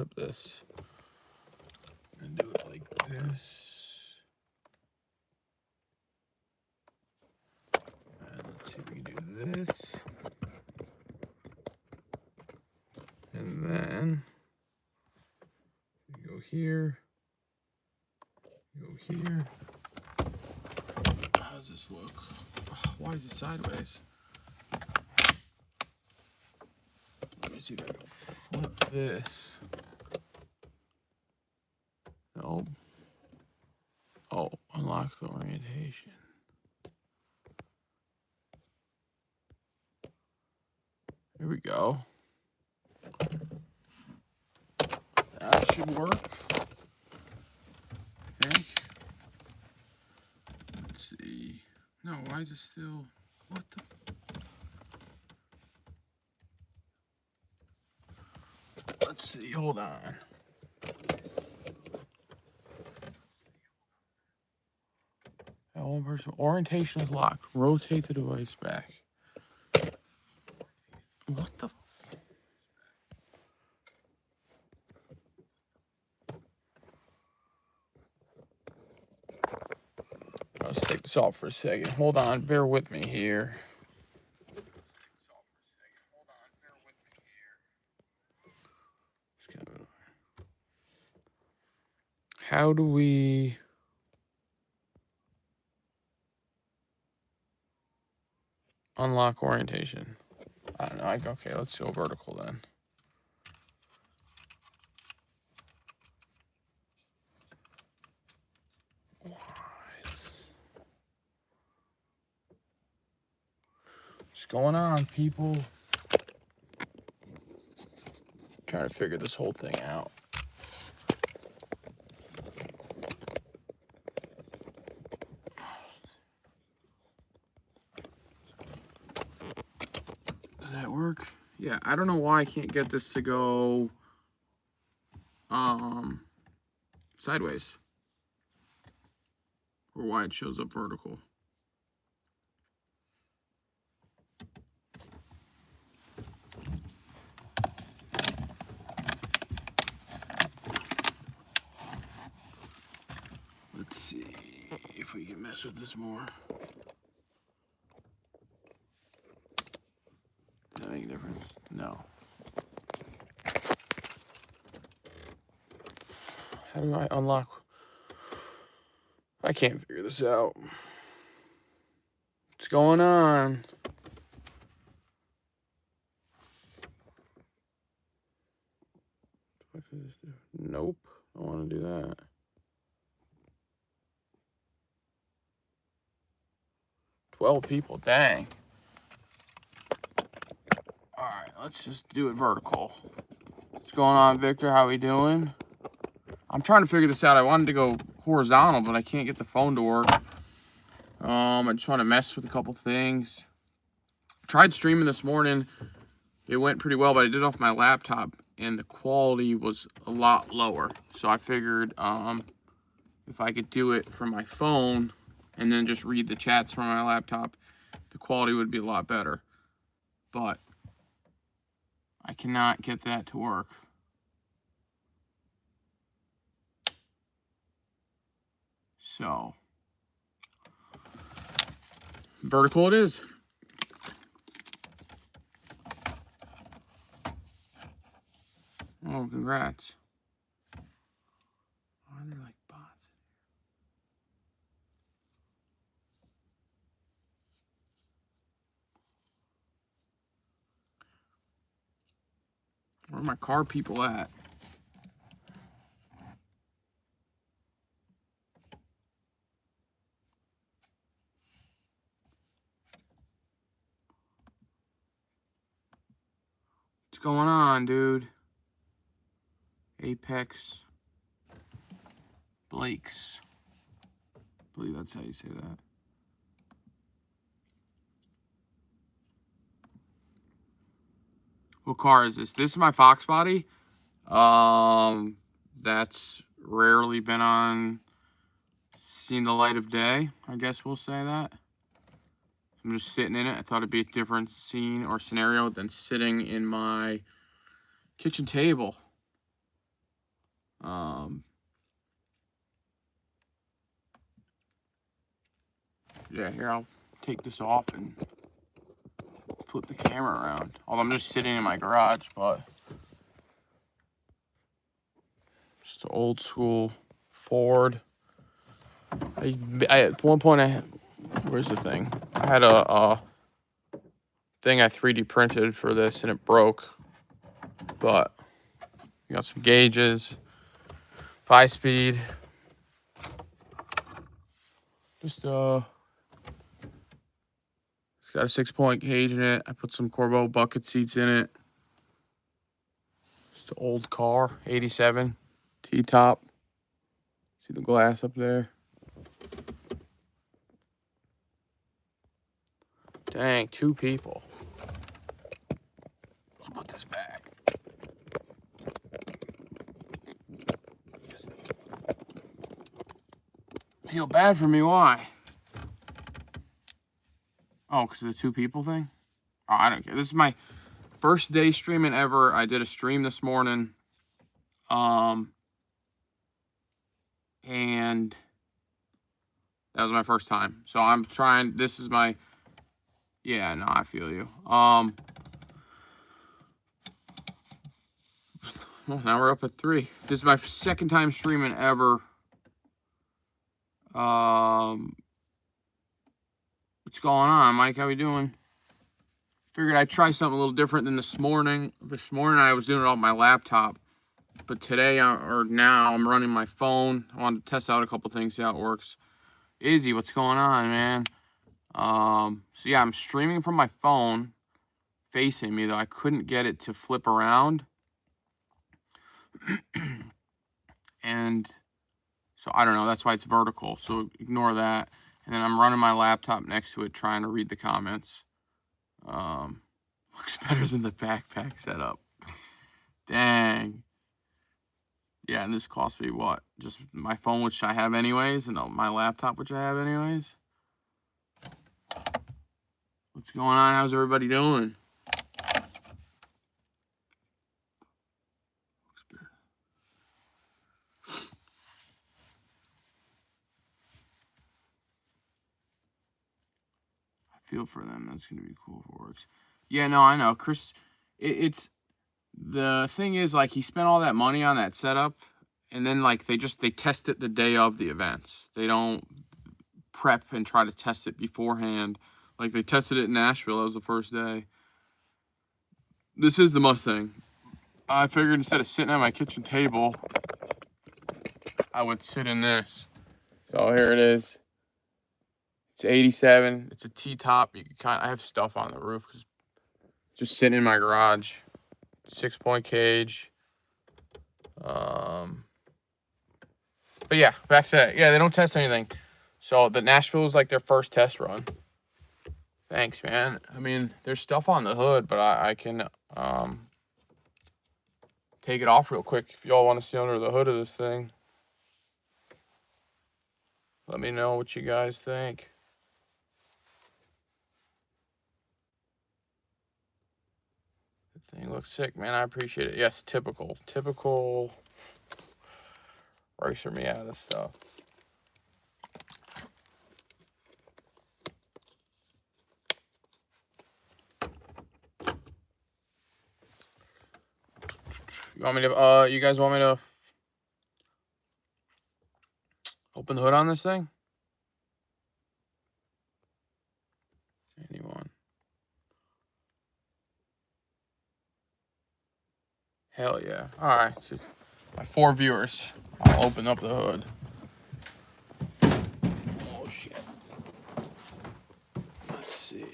Flip this and do it like this. And let's see if we can do this. And then you go here. Go here. How does this look? Oh, why is it sideways? Let me see if I can flip this. Nope. Oh, unlock the orientation. Here we go. That should work, I think. Let's see. No, why is it still... What the... Let's see, hold on. That one person, orientation is locked. Rotate the device back. What the? Let's take this off for a second. Hold on, bear with me here. How do we... unlock orientation? I don't know. Okay, let's go vertical then. What's going on, people? Trying to figure this whole thing out. Does that work? Yeah, I don't know why I can't get this to go sideways, or why it shows up vertical. Let's see if we can mess with this more. Does that make a difference? No. How do I unlock? I can't figure this out. What's going on? What does this do? Nope. I want to do that. $12 people. Dang. Alright, let's just do it vertical. What's going on, Victor? How we doing? I'm trying to figure this out. I wanted to go horizontal, but I can't get the phone to work. I just want to mess with a couple things. Tried streaming this morning. It went pretty well, but I did it off my laptop, and the quality was a lot lower. So I figured if I could do it from my phone and then just read the chats from my laptop, the quality would be a lot better. But I cannot get that to work. So, vertical it is. Oh, congrats. Why are there like bots? Where are my car people at? What's going on, dude? Apex Blake's. I believe that's how you say that. What car is this? This is my Fox body. That's rarely seen the light of day. I guess we'll say that. I'm just sitting in it. I thought it'd be a different scene or scenario than sitting in my kitchen table. Yeah, here, I'll take this off and flip the camera around. Although I'm just sitting in my garage, but just an old school Ford. I at one point, where's the thing? I had a thing I 3D printed for this and it broke. But you got some gauges, 5-speed. Just it's got a 6-point gauge in it. I put some Corbeau bucket seats in it. Just an old car, 87 T-top. See the glass up there? Dang, 2 people. Let's put this back. Feel bad for me, why? Oh, because of the 2 people thing? Oh, I don't care. This is my first day streaming ever. I did a stream this morning. And that was my first time. So I'm trying, this is my, yeah, no, I feel you. Well, now we're up at 3. This is my second time streaming ever. What's going on, Mike? How we doing? Figured I'd try something a little different than this morning. This morning I was doing it on my laptop. But today, or now, I'm running my phone. I wanted to test out a couple things, see how it works. Izzy, what's going on, man? So yeah, I'm streaming from my phone, facing me, though I couldn't get it to flip around. And so I don't know, that's why it's vertical. So ignore that. And then I'm running my laptop next to it, trying to read the comments. Looks better than the backpack setup. Dang. Yeah, and this cost me what? Just my phone, which I have anyways, and my laptop, which I have anyways. What's going on? How's everybody doing? I feel for them. That's going to be cool if it works. Yeah, no, I know. Chris, it's... The thing is, like, he spent all that money on that setup, and then, like, they test it the day of the events. They don't prep and try to test it beforehand. Like, they tested it in Nashville. That was the first day. This is the Mustang. I figured instead of sitting at my kitchen table, I would sit in this. So here it is. It's 87. It's a T-top. You can I have stuff on the roof because just sitting in my garage. 6-point cage. But yeah, back to that. Yeah, they don't test anything. So the Nashville is like their first test run. Thanks, man. I mean, there's stuff on the hood, but I can take it off real quick if y'all want to see under the hood of this thing. Let me know what you guys think. The thing looks sick, man. I appreciate it. Yes, typical racer Miata stuff. You want me to, you guys want me to open the hood on this thing? Anyone? Hell yeah. Alright. My 4 viewers. I'll open up the hood. Oh shit. Let's see.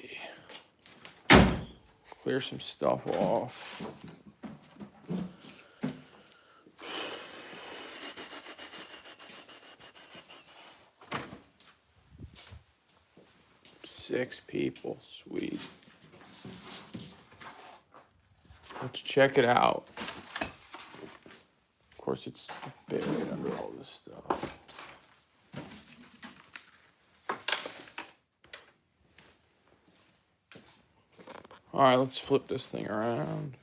Clear some stuff off. Six people, sweet. Let's check it out. Of course, it's buried under all this stuff. All right, let's flip this thing around.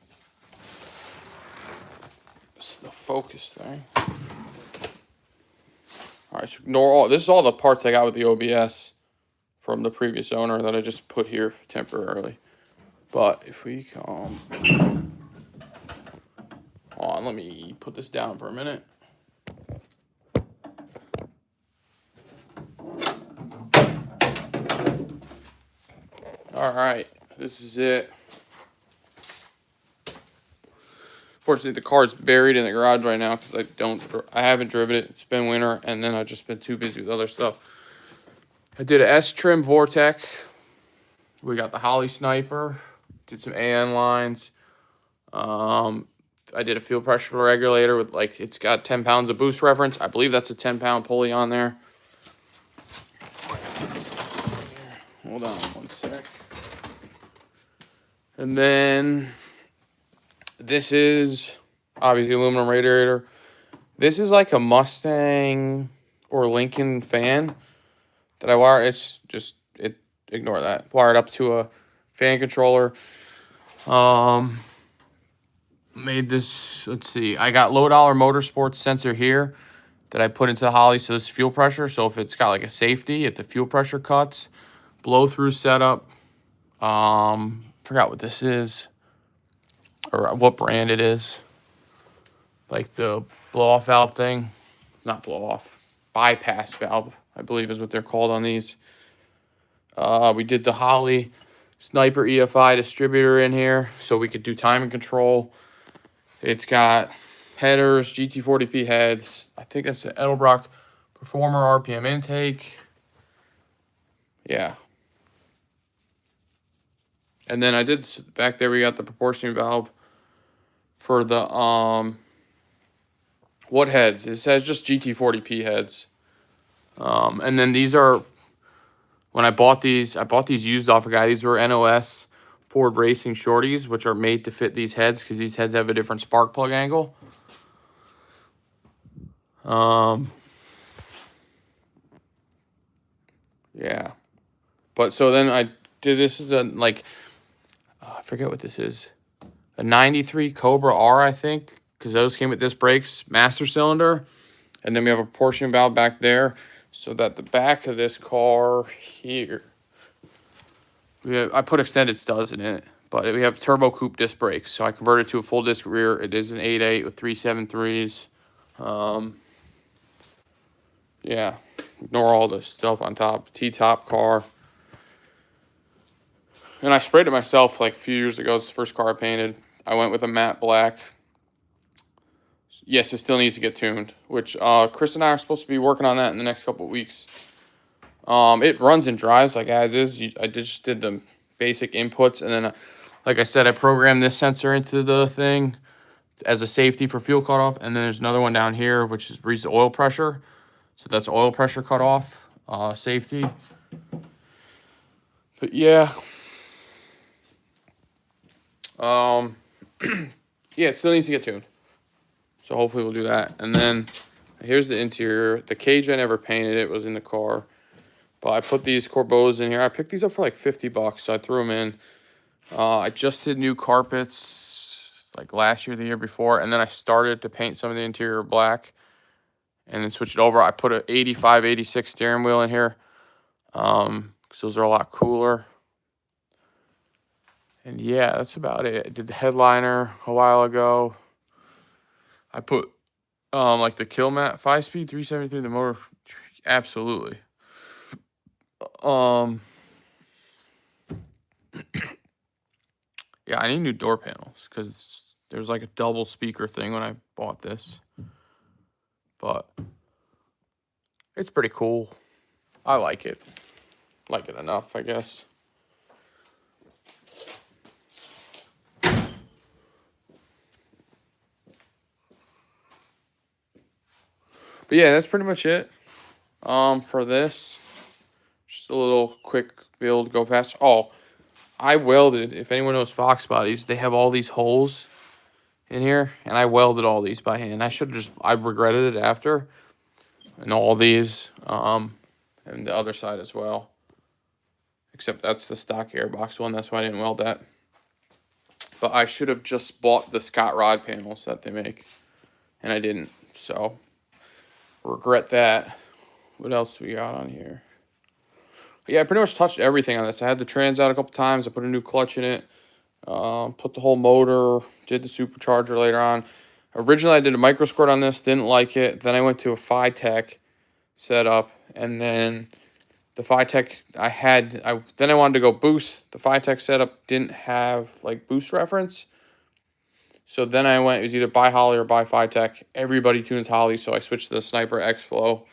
This is the focus thing. All right, so ignore all. This is all the parts I got with the OBS from the previous owner that I just put here temporarily. But if we come on, let me put this down for a minute. All right, this is it. Fortunately, the car's buried in the garage right now because I haven't driven it. It's been winter, and then I've just been too busy with other stuff. I did a S-trim Vortec. We got the Holly Sniper. Did some AN lines. I did a fuel pressure regulator with, like, it's got 10 pounds of boost reference. I believe that's a 10-pound pulley on there. Hold on one sec. And then this is obviously aluminum radiator. This is like a Mustang or Lincoln fan that I wired. It's just, ignore that. Wired up to a fan controller. Made this, let's see. I got low dollar motorsports sensor here that I put into the Holly. So this is fuel pressure. So if it's got like a safety, if the fuel pressure cuts, blow through setup. Forgot what this is or what brand it is. Like the blow off valve thing, not blow off, bypass valve, I believe is what they're called on these. We did the Holly Sniper EFI distributor in here so we could do timing control. It's got headers, GT40P heads. I think that's the Edelbrock Performer RPM intake. Yeah. And then I did, back there we got the proportioning valve for the, what heads? It says just GT40P heads. And then these are, when I bought these used off a guy. These were NOS Ford Racing Shorties, which are made to fit these heads because these heads have a different spark plug angle. Yeah. But so then I did, this is a, like, I forget what this is. A 93 Cobra R, I think, because those came with disc brakes, master cylinder. And then we have a proportion valve back there so that the back of this car here, I put extended studs in it, but we have turbo coupe disc brakes. So I converted to a full disc rear. It is an 8.8 with 373s. Yeah, ignore all the stuff on top. T-top car. And I sprayed it myself like a few years ago. It's the first car I painted. I went with a matte black. Yes, it still needs to get tuned, which Chris and I are supposed to be working on that in the next couple of weeks. It runs and dries like as is. I just did the basic inputs, and then, like I said, I programmed this sensor into the thing as a safety for fuel cutoff. And then there's another one down here, which is reads the oil pressure. So that's oil pressure cutoff, safety. But yeah. Yeah, it still needs to get tuned. So hopefully we'll do that. And then here's the interior. The cage, I never painted. It was in the car. But I put these Corbeaus in here. I picked these up for like 50 bucks. So I threw them in. I just did new carpets like last year, the year before. And then I started to paint some of the interior black. And then switch it over. I put an 85, 86 steering wheel in here. Because those are a lot cooler. And yeah, that's about it. I did the headliner a while ago. I put like the kill mat 5-speed 373, the motor, absolutely. Yeah, I need new door panels because there's like a double speaker thing when I bought this. But it's pretty cool. I like it. Like it enough, I guess. But yeah, that's pretty much it. For this, just a little quick build, go fast. Oh, I welded. If anyone knows Fox Bodies, they have all these holes in here, and I welded all these by hand. I regretted it after, and all these, and the other side as well. Except that's the stock airbox one. That's why I didn't weld that. But I should have just bought the Scott rod panels that they make, and I didn't. So regret that. What else we got on here? But yeah, I pretty much touched everything on this. I had the trans out a couple times. I put a new clutch in it. Put the whole motor. Did the supercharger later on. Originally, I did a micro squirt on this. Didn't like it. Then I went to a Phi-Tech setup. And then the Phi-Tech then I wanted to go boost. The Phi-Tech setup didn't have like boost reference. So then I went, it was either buy Holley or buy Phi-Tech. Everybody tunes Holley, so I switched to the Sniper X-Flow,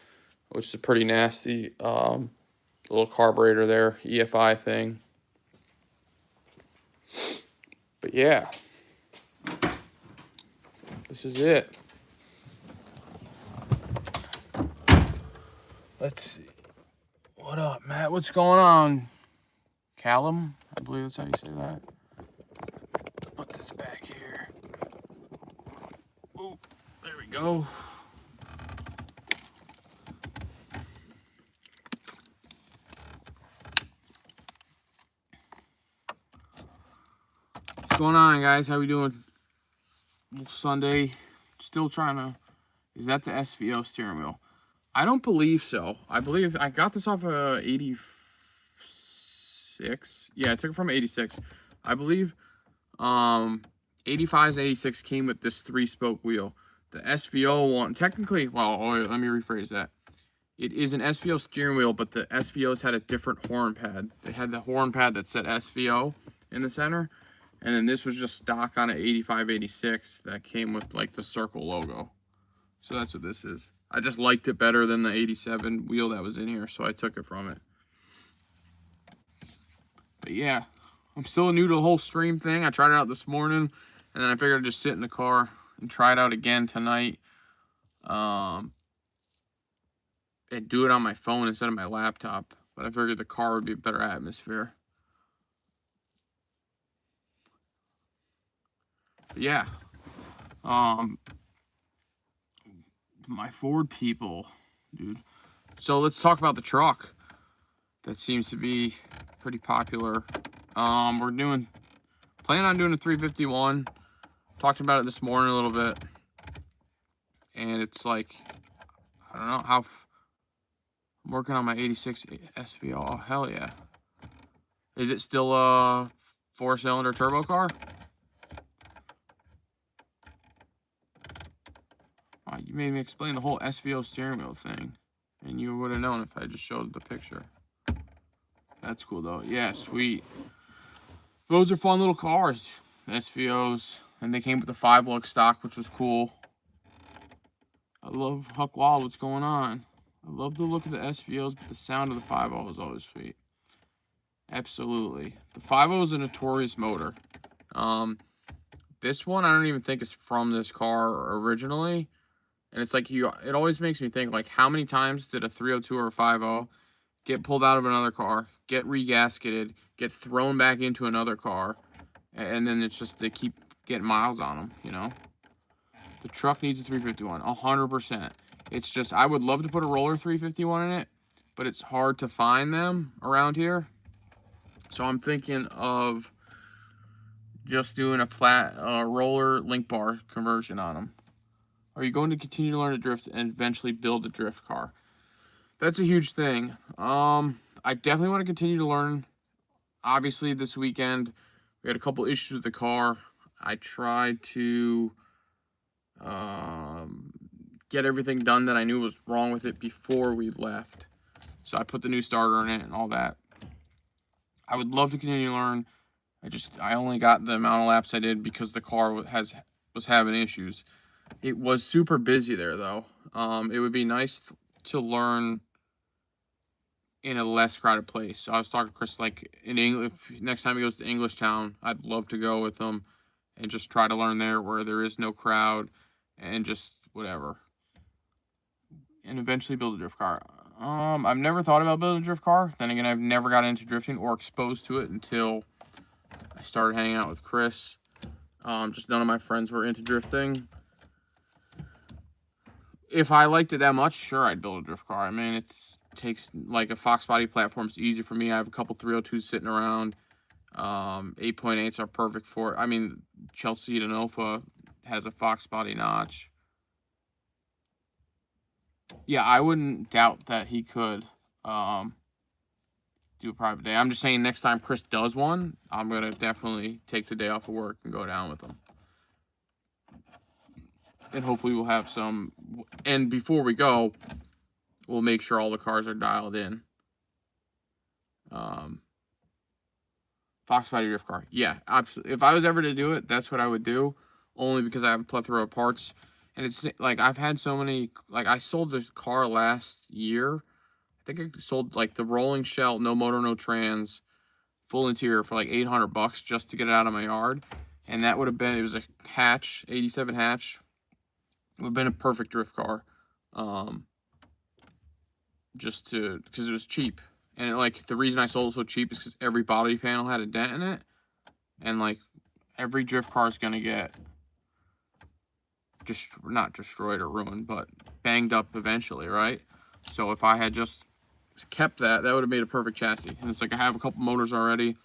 which is a pretty nasty little carburetor there, EFI thing. But yeah, this is it. Let's see. What up, Matt? What's going on? Callum? I believe that's how you say that. Put this back here. Oh, there we go. What's going on, guys? How we doing? Sunday. Still trying to... Is that the SVO steering wheel? I don't believe so. I believe I got this off of 86. Yeah, I took it from 86. I believe 85s, 86 came with this 3-spoke wheel. The SVO one, technically, well, let me rephrase that. It is an SVO steering wheel, but the SVOs had a different horn pad. They had the horn pad that said SVO in the center, and then this was just stock on an 85, 86 that came with like the circle logo. So that's what this is. I just liked it better than the 87 wheel that was in here, so I took it from it. But yeah, I'm still new to the whole stream thing. I tried it out this morning, and then I figured I'd just sit in the car and try it out again tonight. And do it on my phone instead of my laptop. But I figured the car would be a better atmosphere. But yeah. My Ford people, dude. So let's talk about the truck. That seems to be pretty popular. We're planning on doing a 351. Talked about it this morning a little bit. And it's like, I don't know how... I'm working on my 86 SVO. Oh, hell yeah. Is it still a 4-cylinder turbo car? You made me explain the whole SVO steering wheel thing. And you would have known if I just showed the picture. That's cool, though. Yeah, sweet. Those are fun little cars. SVOs. And they came with the 5-lug stock, which was cool. I love Huck Wild. What's going on? I love the look of the SVOs, but the sound of the 5.0 is always sweet. Absolutely. The 5.0 is a notorious motor. This one, I don't even think is from this car originally. And it's like, it always makes me think, like, how many times did a 302 or a 5.0 get pulled out of another car, get regasketed, get thrown back into another car, and then it's just, they keep getting miles on them, you know? The truck needs a 351, 100%. It's just, I would love to put a roller 351 in it, but it's hard to find them around here. So I'm thinking of just doing a flat roller link bar conversion on them. Are you going to continue to learn to drift and eventually build a drift car? That's a huge thing. I definitely want to continue to learn. Obviously, this weekend, we had a couple issues with the car. I tried to get everything done that I knew was wrong with it before we left. So I put the new starter in it and all that. I would love to continue to learn. I only got the amount of laps I did because the car was having issues. It was super busy there, though. It would be nice to learn in a less crowded place. So I was talking to Chris, like, in English, next time he goes to Englishtown, I'd love to go with him and just try to learn there where there is no crowd and just whatever. And eventually build a drift car. I've never thought about building a drift car. Then again, I've never got into drifting or exposed to it until I started hanging out with Chris. Just none of my friends were into drifting. If I liked it that much, sure, I'd build a drift car. I mean, it takes, like, a Fox body platform. It's easy for me. I have a couple 302s sitting around. 8.8s are perfect for it. I mean, Chelsea Denofa has a Fox body notch. Yeah, I wouldn't doubt that he could. do a private day. I'm just saying next time Chris does one, I'm going to definitely take the day off of work and go down with him. And hopefully we'll have some, and before we go, we'll make sure all the cars are dialed in. Fox Body drift car. Yeah, absolutely. If I was ever to do it, that's what I would do. Only because I have a plethora of parts. And it's like, I've had so many, like I sold the car last year. I think I sold like the rolling shell, no motor, no trans, full interior for like $800 just to get it out of my yard. And that would have been, it was a hatch, 87 hatch. It would have been a perfect drift car. Just to, because it was cheap. And like the reason I sold it so cheap is because every body panel had a dent in it. And like every drift car is going to get just not destroyed or ruined, but banged up eventually, right? So if I had just kept that, that would have made a perfect chassis. And it's like I have a couple motors already.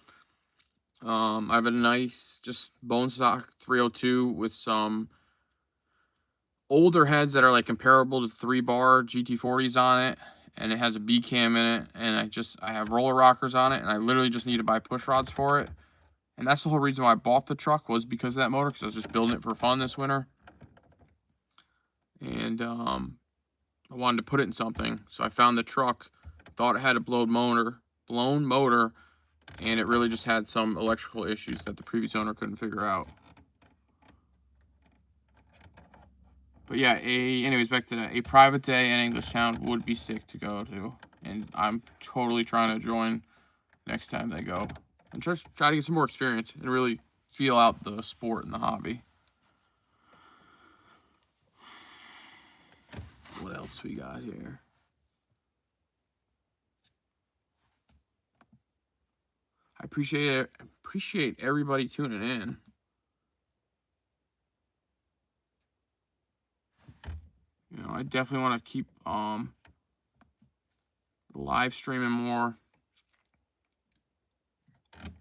I have a nice just bone stock 302 with some older heads that are like comparable to 3-bar GT40s on it. And it has a B cam in it, and I have roller rockers on it, and I literally just need to buy push rods for it. And that's the whole reason why I bought the truck, was because of that motor, because I was just building it for fun this winter. And I wanted to put it in something, so I found the truck, thought it had a blown motor, and it really just had some electrical issues that the previous owner couldn't figure out. But yeah, anyways, back to that. A private day in Englishtown would be sick to go to. And I'm totally trying to join next time they go. And just try to get some more experience and really feel out the sport and the hobby. What else we got here? I appreciate everybody tuning in. You know, I definitely want to keep live streaming more.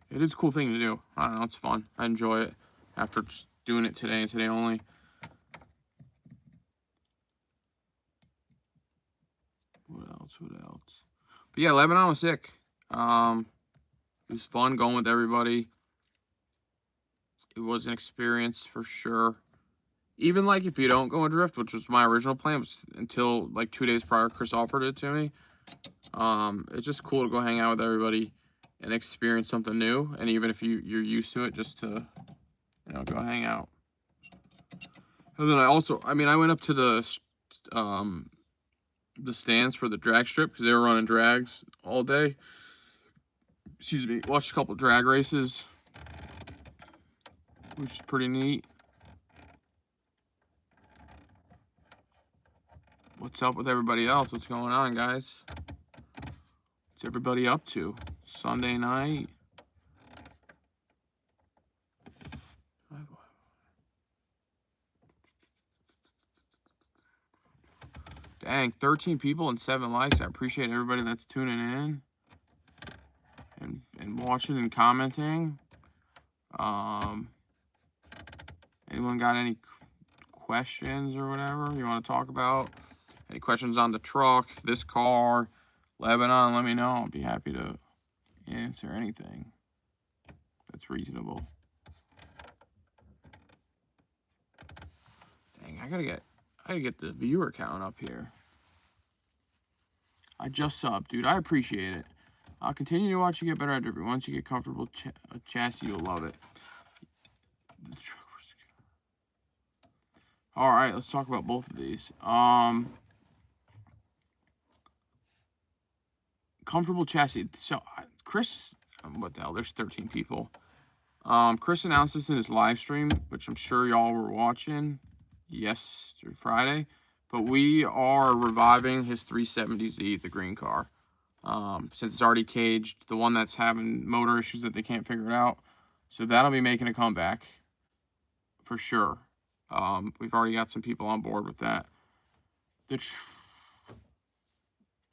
It is a cool thing to do. I don't know, it's fun. I enjoy it after just doing it today and today only. What else? But yeah, Lebanon was sick. It was fun going with everybody. It was an experience for sure. Even like if you don't go and drift, which was my original plan, was until like 2 days prior, Chris offered it to me. It's just cool to go hang out with everybody and experience something new. And even if you're used to it, just to, you know, go hang out. And then I went up to the stands for the drag strip because they were running drags all day. Excuse me. Watched a couple drag races, which is pretty neat. What's up with everybody else? What's going on, guys? What's everybody up to? Sunday night? Dang, 13 people and 7 likes. I appreciate everybody that's tuning in and watching and commenting. Anyone got any questions or whatever you want to talk about? Any questions on the truck, this car, Lebanon, let me know. I'll be happy to answer anything that's reasonable. Dang, I gotta get the viewer count up here. I just subbed, dude. I appreciate it. I'll continue to watch you get better at drifting. Once you get comfortable chassis, you'll love it. All right, let's talk about both of these. Comfortable chassis. So Chris, what the hell? There's 13 people. Chris announced this in his live stream, which I'm sure y'all were watching yesterday, Friday. But we are reviving his 370Z, the green car. Since it's already caged, the one that's having motor issues that they can't figure it out. So that'll be making a comeback for sure. We've already got some people on board with that. The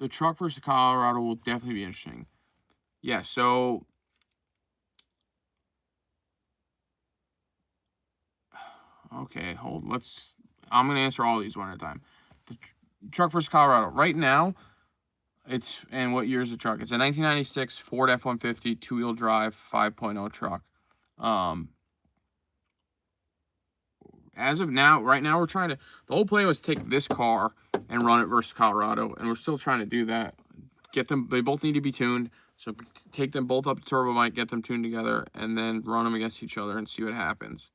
truck versus Colorado will definitely be interesting. Yeah, so okay, I'm gonna answer all these one at a time. The truck versus Colorado. Right now, And what year is the truck? It's a 1996 Ford F-150 two-wheel drive 5.0 truck. As of now, right now, we're trying to, the whole plan was to take this car and run it versus Colorado, and we're still trying to do that. Get them, they both need to be tuned, so take them both up to Turbo Mike, get them tuned together, and then run them against each other and see what happens.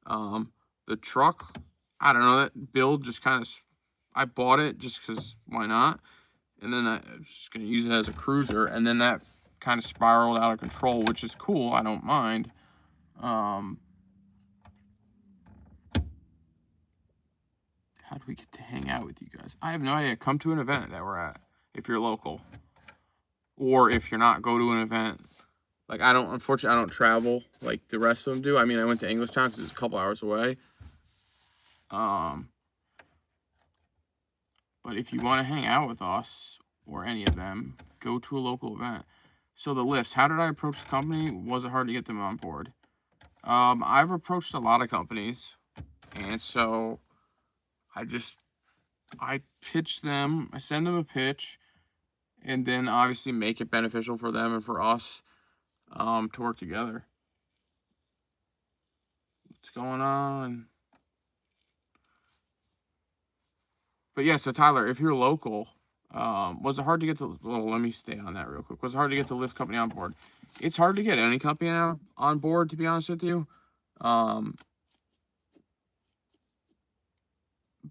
The truck, I don't know, that build just kind of, I bought it just because why not? And then I was just going to use it as a cruiser, and then that kind of spiraled out of control, which is cool. I don't mind. How do we get to hang out with you guys? I have no idea. Come to an event that we're at if you're local. Or if you're not, go to an event. Like, unfortunately, I don't travel like the rest of them do. I mean, I went to Englishtown because it's a couple hours away. But if you want to hang out with us or any of them, go to a local event. So the lifts, how did I approach the company? Was it hard to get them on board? I've approached a lot of companies, and so I pitch them, I send them a pitch, and then obviously make it beneficial for them and for us to work together. What's going on? But yeah, so Tyler, if you're local, was it hard to get the, well, let me stay on that real quick. Was it hard to get the lift company on board? It's hard to get any company now on board, to be honest with you.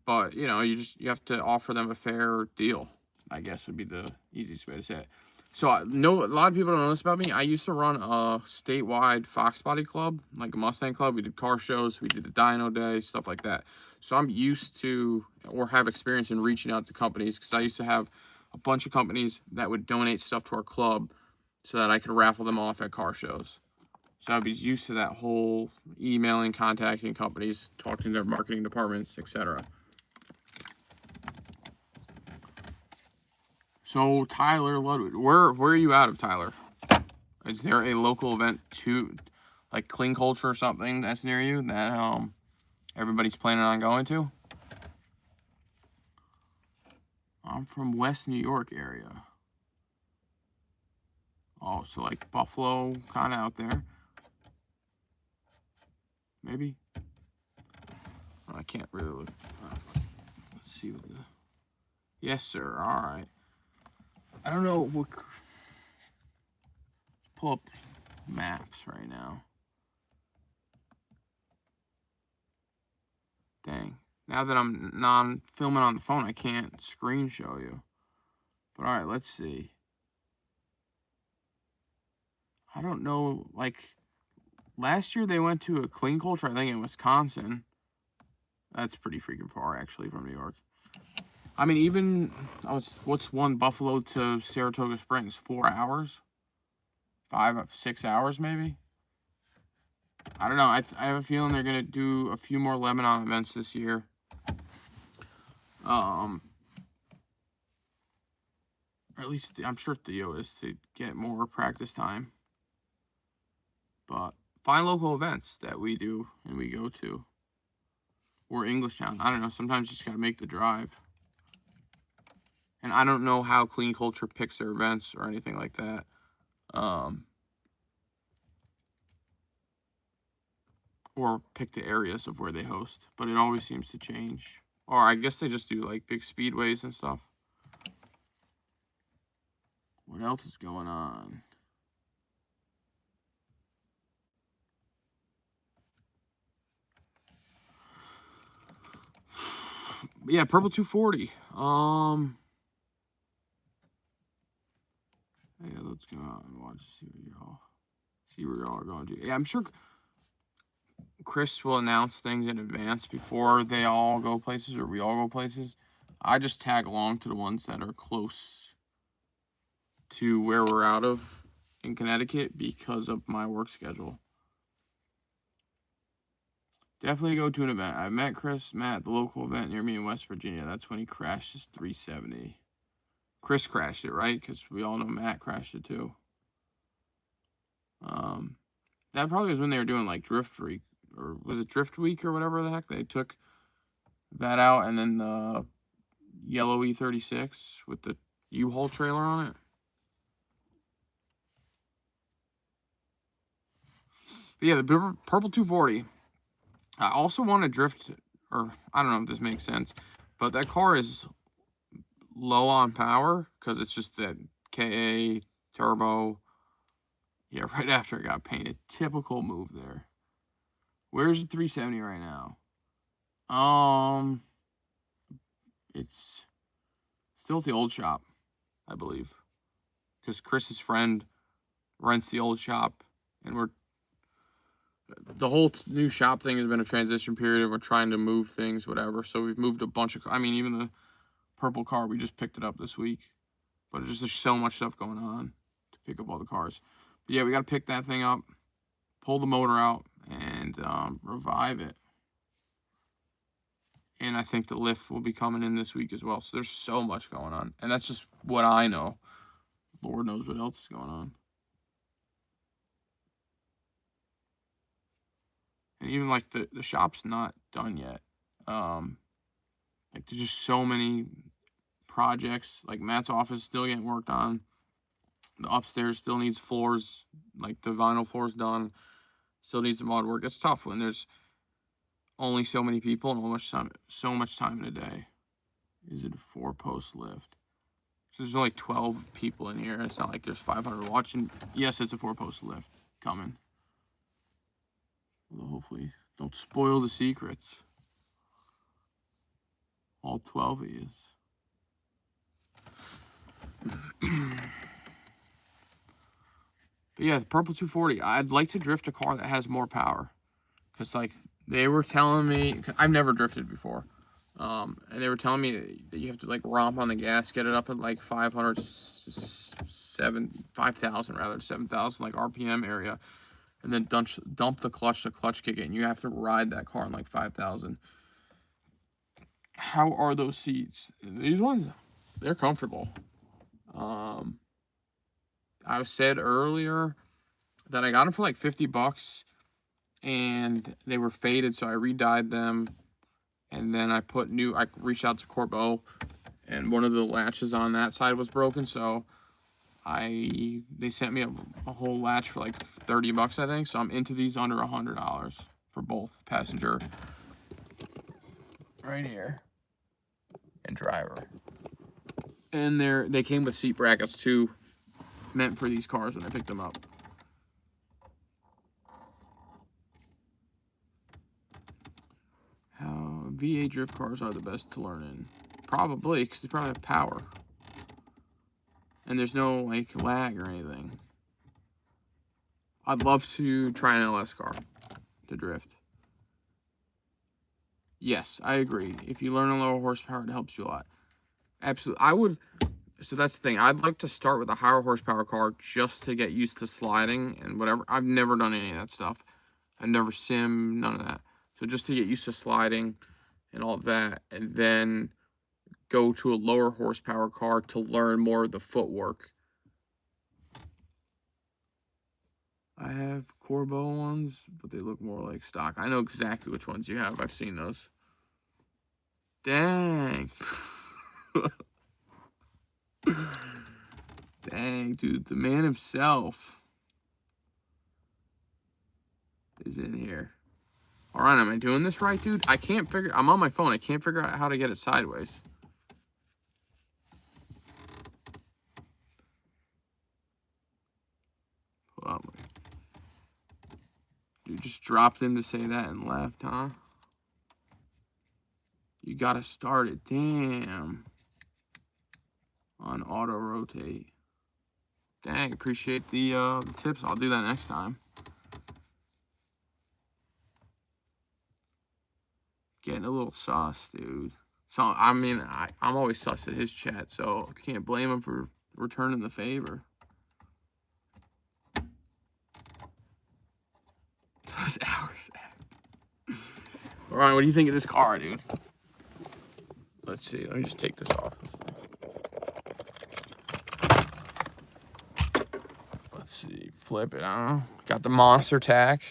But, you know, you have to offer them a fair deal, I guess would be the easiest way to say it. So, a lot of people don't know this about me. I used to run a statewide Fox Body club, like a Mustang club. We did car shows, we did the dyno day, stuff like that. So, I'm used to, or have experience in reaching out to companies, because I used to have a bunch of companies that would donate stuff to our club so that I could raffle them off at car shows. So, I'd be used to that whole emailing, contacting companies, talking to their marketing departments, etc. So, Tyler Ludwig, where are you out of, Tyler? Is there a local event to, like Clean Culture or something that's near you that everybody's planning on going to? I'm from West New York area. Oh, so like Buffalo, kind of out there. Maybe. I can't really look. Let's see what the. Yes, sir. All right. I don't know what. Pull up maps right now. Dang. Now that I'm non-filming on the phone, I can't screen show you. But all right, let's see. I don't know. Like last year, they went to a Clean Culture, I think in Wisconsin. That's pretty freaking far, actually, from New York. I mean, even what's one Buffalo to Saratoga Springs? 4 hours? 6 hours, maybe? I don't know. I have a feeling they're going to do a few more Lebanon events this year. Or at least I'm sure Theo is, to get more practice time. But find local events that we do and we go to. Or Englishtown. I don't know. Sometimes you just got to make the drive. And I don't know how Clean Culture picks their events or anything like that. Or pick the areas of where they host. But it always seems to change. Or I guess they just do like big speedways and stuff. What else is going on? Yeah, Purple 240. Yeah, let's go out and watch, see where y'all are going to. Yeah, I'm sure Chris will announce things in advance before they all go places or we all go places. I just tag along to the ones that are close to where we're out of in Connecticut because of my work schedule. Definitely go to an event. I met Matt at the local event near me in West Virginia. That's when he crashed his 370. Chris crashed it, right? Because we all know Matt crashed it too. That probably was when they were doing like Drift Week, or was it Drift Week or whatever the heck? They took that out, and then the yellow E36 with the U-Haul trailer on it. But yeah, the purple 240. I also want to drift, or I don't know if this makes sense, but that car is low on power because it's just that KA turbo. Yeah, right after it got painted. Typical move there. Where's the 370 right now? It's still at the old shop, I believe, because Chris's friend rents the old shop, and the whole new shop thing has been a transition period. We're trying to move things, whatever. So we've moved a bunch of, I mean, even the purple car, we just picked it up this week. But there's so much stuff going on to pick up all the cars. But yeah, we got to pick that thing up, pull the motor out, and revive it. And I think the lift will be coming in this week as well. So there's so much going on. And that's just what I know. Lord knows what else is going on. And even like the shop's not done yet. Like there's just so many projects. Like Matt's office is still getting worked on. The upstairs still needs floors, like the vinyl floor's done. Still needs some mod work. It's tough when there's only so many people and so much time in a day. Is it a 4-post lift? So there's only 12 people in here. It's not like there's 500 watching. Yes, it's a 4-post lift coming. Well, hopefully, don't spoil the secrets. All 12 of you. But yeah, the purple 240. I'd like to drift a car that has more power. Because, like, they were telling me... I've never drifted before. And they were telling me that you have to, like, romp on the gas, get it up at, like, 5,000, rather, 7,000, like, RPM area. And then dump the clutch to clutch kick it. And you have to ride that car in, like, 5,000. How are those seats? These ones, they're comfortable. I said earlier that I got them for like $50 and they were faded, so I re-dyed them. And then I reached out to Corbeau, and one of the latches on that side was broken, so they sent me a whole latch for like $30, I think. So I'm into these under $100 for both passenger right here and driver. And they came with seat brackets too, meant for these cars when I picked them up. How V8 drift cars are the best to learn in? Probably, because they probably have power. And there's no like lag or anything. I'd love to try an LS car to drift. Yes, I agree. If you learn a lower horsepower, it helps you a lot. Absolutely. I would. So that's the thing. I'd like to start with a higher horsepower car just to get used to sliding and whatever. I've never done any of that stuff. I've never sim, none of that. So just to get used to sliding and all of that, and then go to a lower horsepower car to learn more of the footwork. I have Corbeau ones, but they look more like stock. I know exactly which ones you have. I've seen those. Dang. Dang, dude. The man himself is in here. All right, am I doing this right, dude? I'm on my phone. I can't figure out how to get it sideways. Hold on. You just dropped him to say that and left, huh? You gotta start it. Damn. On auto rotate. Dang, appreciate the tips. I'll do that next time. Getting a little sus, dude. So, I mean, I'm always sus at his chat, so I can't blame him for returning the favor. Those hours. All right, what do you think of this car, dude? Let's see. Let me just take this off. Let's see. Flip it, I don't know. Got the monster tack.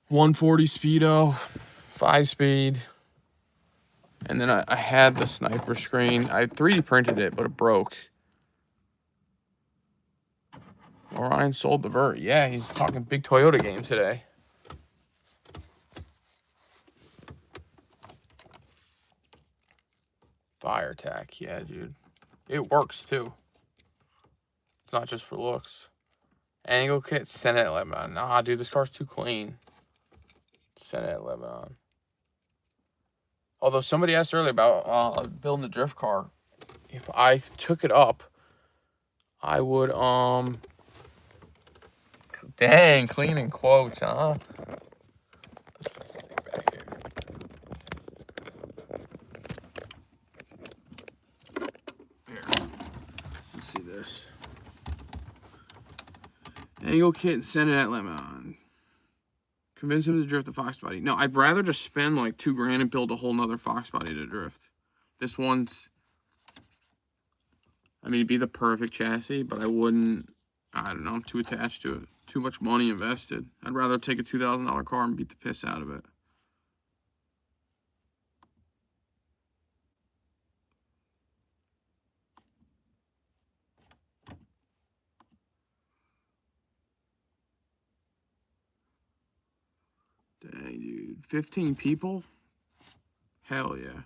140 speedo, 5-speed, And then I had the sniper screen. I 3D printed it, but it broke. Orion sold the vert. Yeah, he's talking big Toyota game today. Fire attack. Yeah, dude. It works, too. It's not just for looks. Angle kit, send it at Lebanon. Nah, dude, this car's too clean. Send it at Lebanon. Although somebody asked earlier about building a drift car. If I took it up, I would, dang, clean in quotes, huh? Here. Let's see this. Angle kit and send it at Lebanon. Convince him to drift the Fox body. No, I'd rather just spend like $2 grand and build a whole nother Fox body to drift. This one's, I mean, it'd be the perfect chassis, but I wouldn't, I don't know, I'm too attached to it. Too much money invested. I'd rather take a $2,000 car and beat the piss out of it. Dang, dude. 15 people? Hell yeah.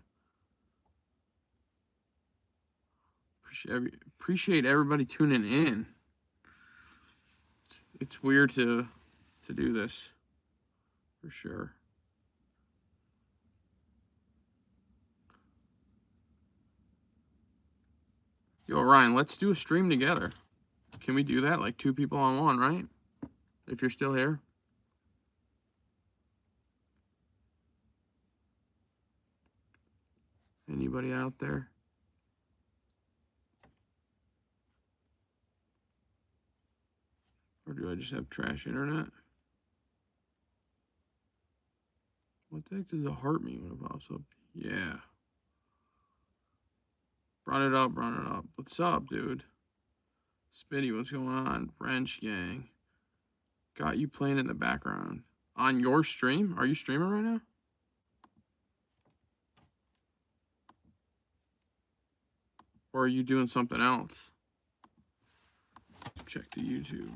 Appreciate everybody tuning in. It's weird to do this. For sure. Yo, Ryan, let's do a stream together. Can we do that? Like 2 people on one, right? If you're still here. Anybody out there? Or do I just have trash internet? What the heck does the heart mean when it pops up? Yeah. Run it up, run it up. What's up, dude? Spitty, what's going on? Wrench gang. Got you playing in the background. On your stream? Are you streaming right now? Or are you doing something else? Let's check the YouTube.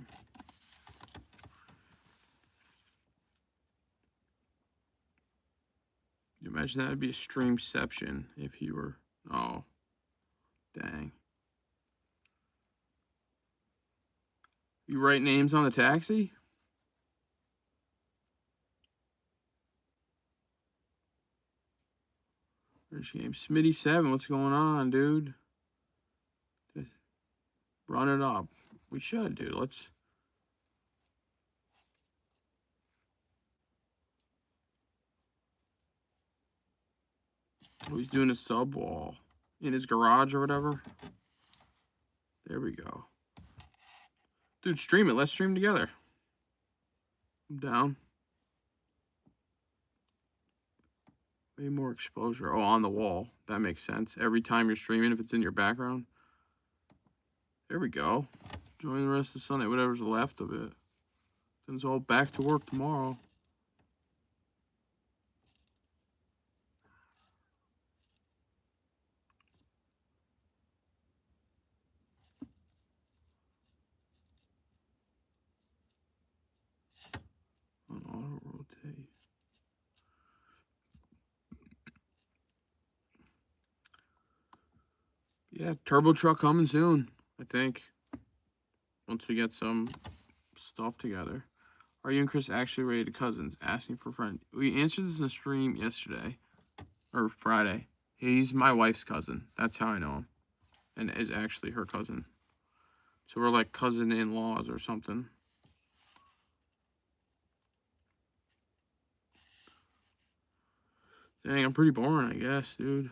You imagine that would be a streamception if you were. Oh, dang. You write names on the taxi? There's game. Smitty7, what's going on, dude? Run it up. We should, dude. Let's. Oh, he's doing a sub wall in his garage or whatever. There we go. Dude, stream it. Let's stream together. I'm down. Way more exposure. Oh, on the wall. That makes sense. Every time you're streaming, if it's in your background. There we go. Join the rest of Sunday, whatever's left of it. Then it's all back to work tomorrow. On auto rotate. Yeah, turbo truck coming soon, I think. Once we get some stuff together. Are you and Chris actually related cousins? Asking for a friend. We answered this in a stream yesterday. Or Friday. He's my wife's cousin. That's how I know him. And is actually her cousin. So we're like cousin-in-laws or something. Dang, I'm pretty boring, I guess, dude.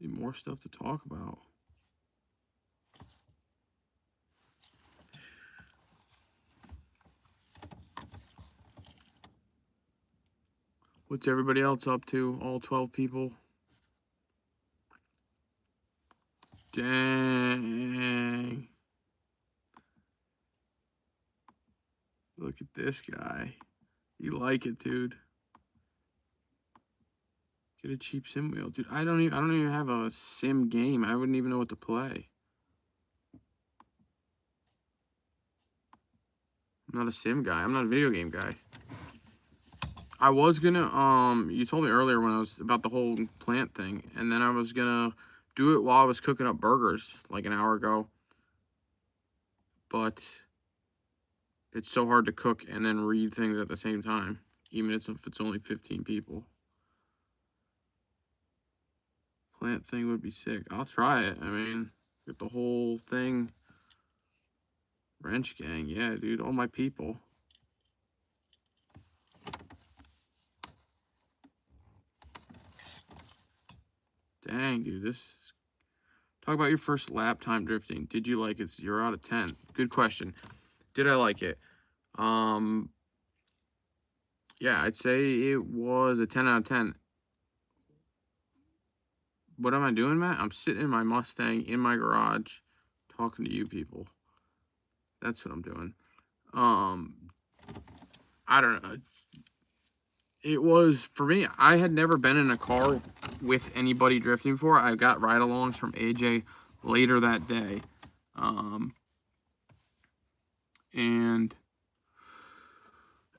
Need more stuff to talk about. What's everybody else up to? All 12 people? Dang. Look at this guy. You like it, dude. Get a cheap sim wheel, dude. I don't even have a sim game. I wouldn't even know what to play. I'm not a sim guy. I'm not a video game guy. I was gonna, you told me earlier when I was about the whole plant thing, and then I was gonna do it while I was cooking up burgers like an hour ago. But it's so hard to cook and then read things at the same time, even if it's only 15 people. Plant thing would be sick. I'll try it. I mean, get the whole thing. Wrench gang, yeah, dude, all my people. Dang, dude, this. Talk about your first lap time drifting. Did you like it? 0 out of 10. Good question. Did I like it? Yeah, I'd say it was a 10 out of 10. What am I doing, Matt? I'm sitting in my Mustang in my garage talking to you people. That's what I'm doing. I don't know. It was, for me, I had never been in a car with anybody drifting before. I got ride-alongs from AJ later that day. And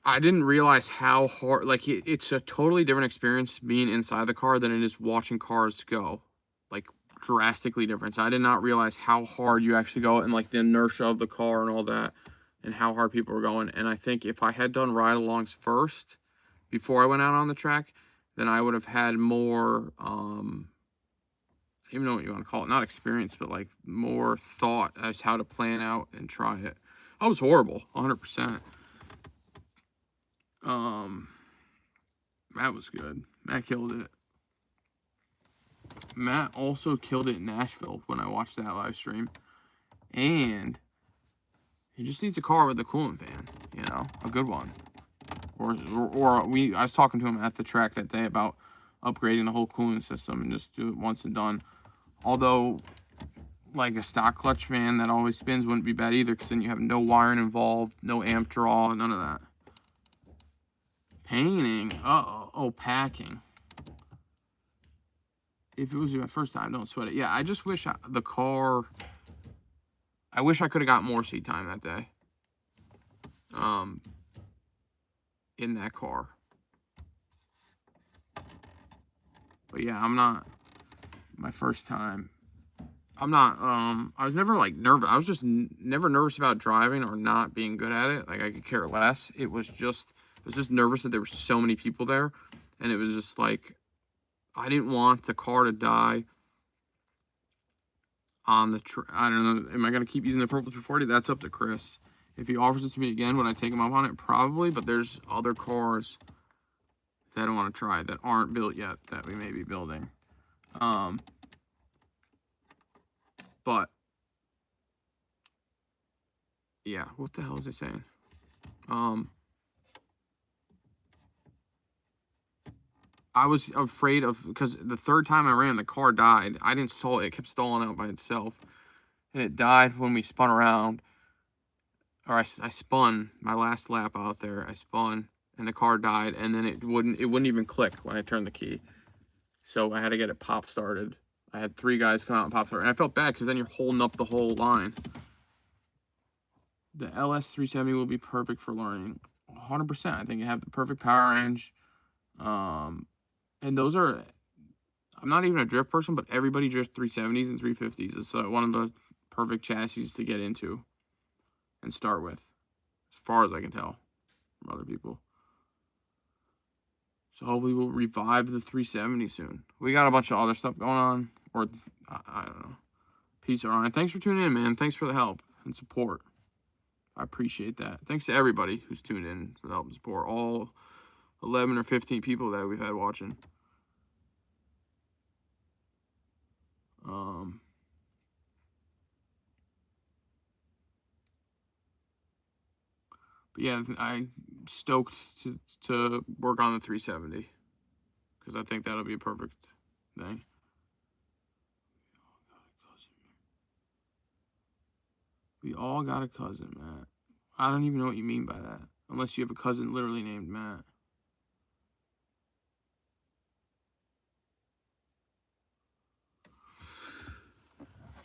I didn't realize how hard, like, it's a totally different experience being inside the car than it is watching cars go. Like, drastically different. So I did not realize how hard you actually go and, like, the inertia of the car and all that and how hard people were going. And I think if I had done ride-alongs first, before I went out on the track, then I would have had more, I don't even know what you want to call it, not experience, but like more thought as how to plan out and try it. I was horrible, 100%. Matt was good. Matt killed it. Matt also killed it in Nashville when I watched that live stream. And he just needs a car with a coolant fan, you know, a good one. I was talking to him at the track that day about upgrading the whole cooling system and just do it once and done. Although, like a stock clutch fan that always spins wouldn't be bad either, because then you have no wiring involved, no amp draw, none of that. Painting. Oh, packing. If it was my first time, don't sweat it. Yeah, I just wish I wish I could have got more seat time that day. In that car. But yeah, I'm not, my first time, I'm not, I was never like nervous. I was just never nervous about driving or not being good at it. Like I could care less. I was just nervous that there were so many people there. And it was just like, I didn't want the car to die on the, I don't know. Am I going to keep using the purple 240? That's up to Chris. If he offers it to me again, would I take him up on it? Probably, but there's other cars that I want to try that aren't built yet that we may be building. But yeah, what the hell is it saying? I was afraid of, because the third time I ran, the car died. I didn't stall it. It kept stalling out by itself. And it died when we spun around. Or I spun my last lap out there. I spun and the car died, and then it wouldn't even click when I turned the key. So I had to get it pop started. I had 3 guys come out and pop start. And I felt bad because then you're holding up the whole line. The LS370 will be perfect for learning. 100%. I think you have the perfect power range. And those are, I'm not even a drift person, but everybody drifts 370s and 350s. It's one of the perfect chassis to get into and start with, as far as I can tell from other people. So hopefully we'll revive the 370 soon. We got a bunch of other stuff going on, or I don't know. Peace, Ryan. Thanks for tuning in, man. Thanks for the help and support. I appreciate that. Thanks to everybody who's tuned in for the help and support. All 11 or 15 people that we've had watching. But yeah, I'm stoked to work on the 370 because I think that'll be a perfect thing. We all got a cousin, Matt. I don't even know what you mean by that. Unless you have a cousin literally named Matt.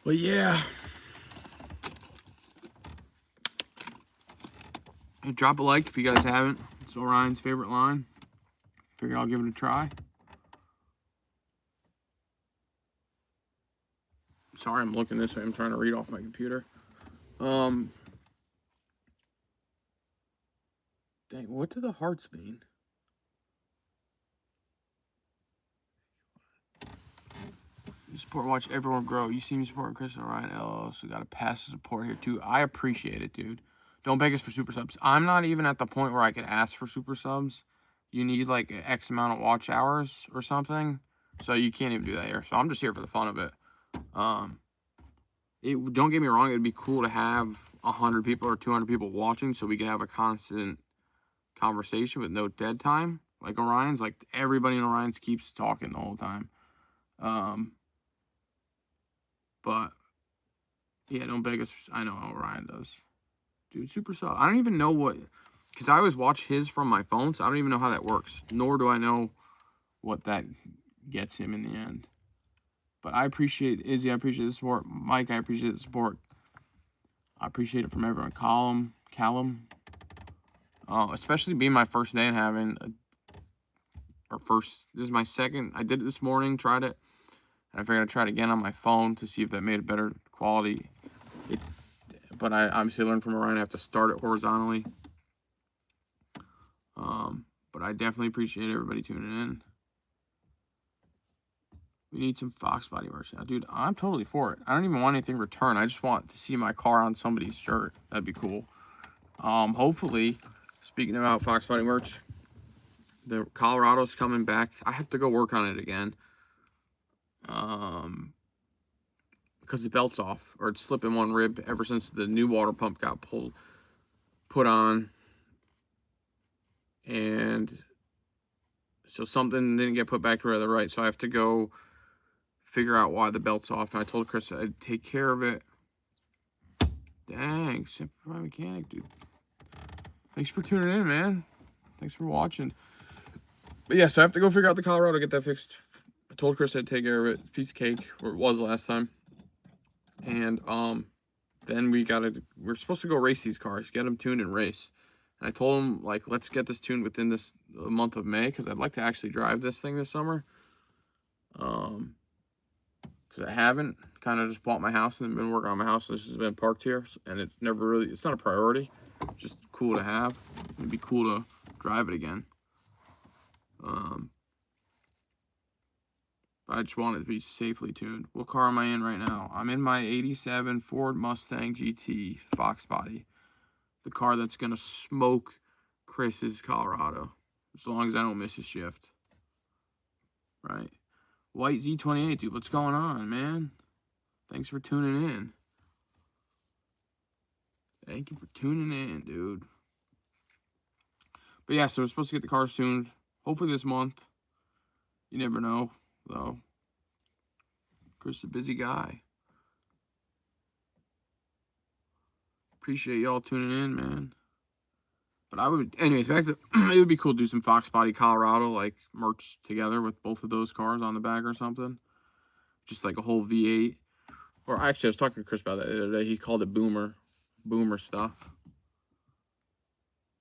But yeah. Hey, drop a like if you guys haven't. It's Orion's favorite line. Figured I'll give it a try. Sorry, I'm looking this way. I'm trying to read off my computer. Dang, what do the hearts mean? You support and watch everyone grow. You seem to support Chris and Ryan LL, so got to pass the support here too. I appreciate it, dude. Don't beg us for super subs. I'm not even at the point where I could ask for super subs. You need like X amount of watch hours or something, so you can't even do that here. So I'm just here for the fun of it. Don't get me wrong, it'd be cool to have 100 people or 200 people watching so we can have a constant conversation with no dead time. Like Orion's, like everybody in Orion's keeps talking the whole time. But yeah, don't beg us. I know how Orion does. Dude, super sub. I don't even know what, because I always watch his from my phone, so I don't even know how that works. Nor do I know what that gets him in the end. But I appreciate Izzy. I appreciate the support. Mike, I appreciate the support. I appreciate it from everyone. Callum. Especially being my first day and having this is my second. I did it this morning, tried it. And I figured I'd try it again on my phone to see if that made a better quality. But I obviously learned from Orion I have to start it horizontally. But I definitely appreciate everybody tuning in. We need some Fox body merch now. Dude, I'm totally for it. I don't even want anything returned. I just want to see my car on somebody's shirt. That'd be cool. Hopefully, speaking about Fox body merch, the Colorado's coming back. I have to go work on it again. Because the belt's off, or it's slipping one rib ever since the new water pump got put on. And so something didn't get put back to the right, so I have to go figure out why the belt's off. And I told Chris I'd take care of it. Dang, Simplified Mechanic, dude. Thanks for tuning in, man. Thanks for watching. But yeah, so I have to go figure out the Colorado, get that fixed. I told Chris I'd take care of it. It's a piece of cake, or it was last time. And then we're supposed to go race these cars, get them tuned and race. And I told him, like, let's get this tuned within the month of May, because I'd like to actually drive this thing this summer. Because I haven't. Kind of just bought my house and been working on my house. This has been parked here, and it's not a priority. It's just cool to have. It'd be cool to drive it again. But I just want it to be safely tuned. What car am I in right now? I'm in my 87 Ford Mustang GT Fox body. The car that's going to smoke Chris's Colorado. As long as I don't miss a shift. Right. White Z28, dude. What's going on, man? Thanks for tuning in. Thank you for tuning in, dude. But yeah, so we're supposed to get the cars tuned. Hopefully this month. You never know, though. Chris is a busy guy. Appreciate y'all tuning in, man. But anyways, back to, it would be cool to do some Fox Body Colorado, like, merch together with both of those cars on the back or something. Just like a whole V8. Or actually, I was talking to Chris about that the other day. He called it boomer stuff.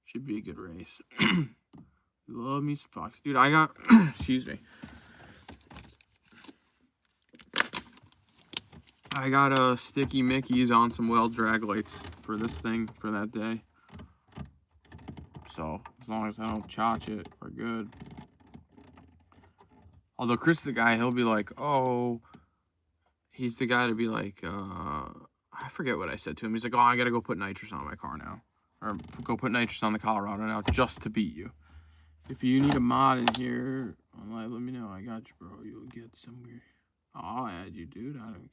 Should be a good race. Love me some Fox. Dude, I got, excuse me. I got sticky Mickeys on some weld drag lights for this thing for that day. So, as long as I don't chotch it, we're good. Although Chris, the guy, he'll be like, oh, he's the guy to be like, I forget what I said to him. He's like, oh, I got to go put nitrous on my car now. Or go put nitrous on the Colorado now just to beat you. If you need a mod in here, let me know. I got you, bro. You'll get some weird. Oh, I'll add you, dude. I don't care.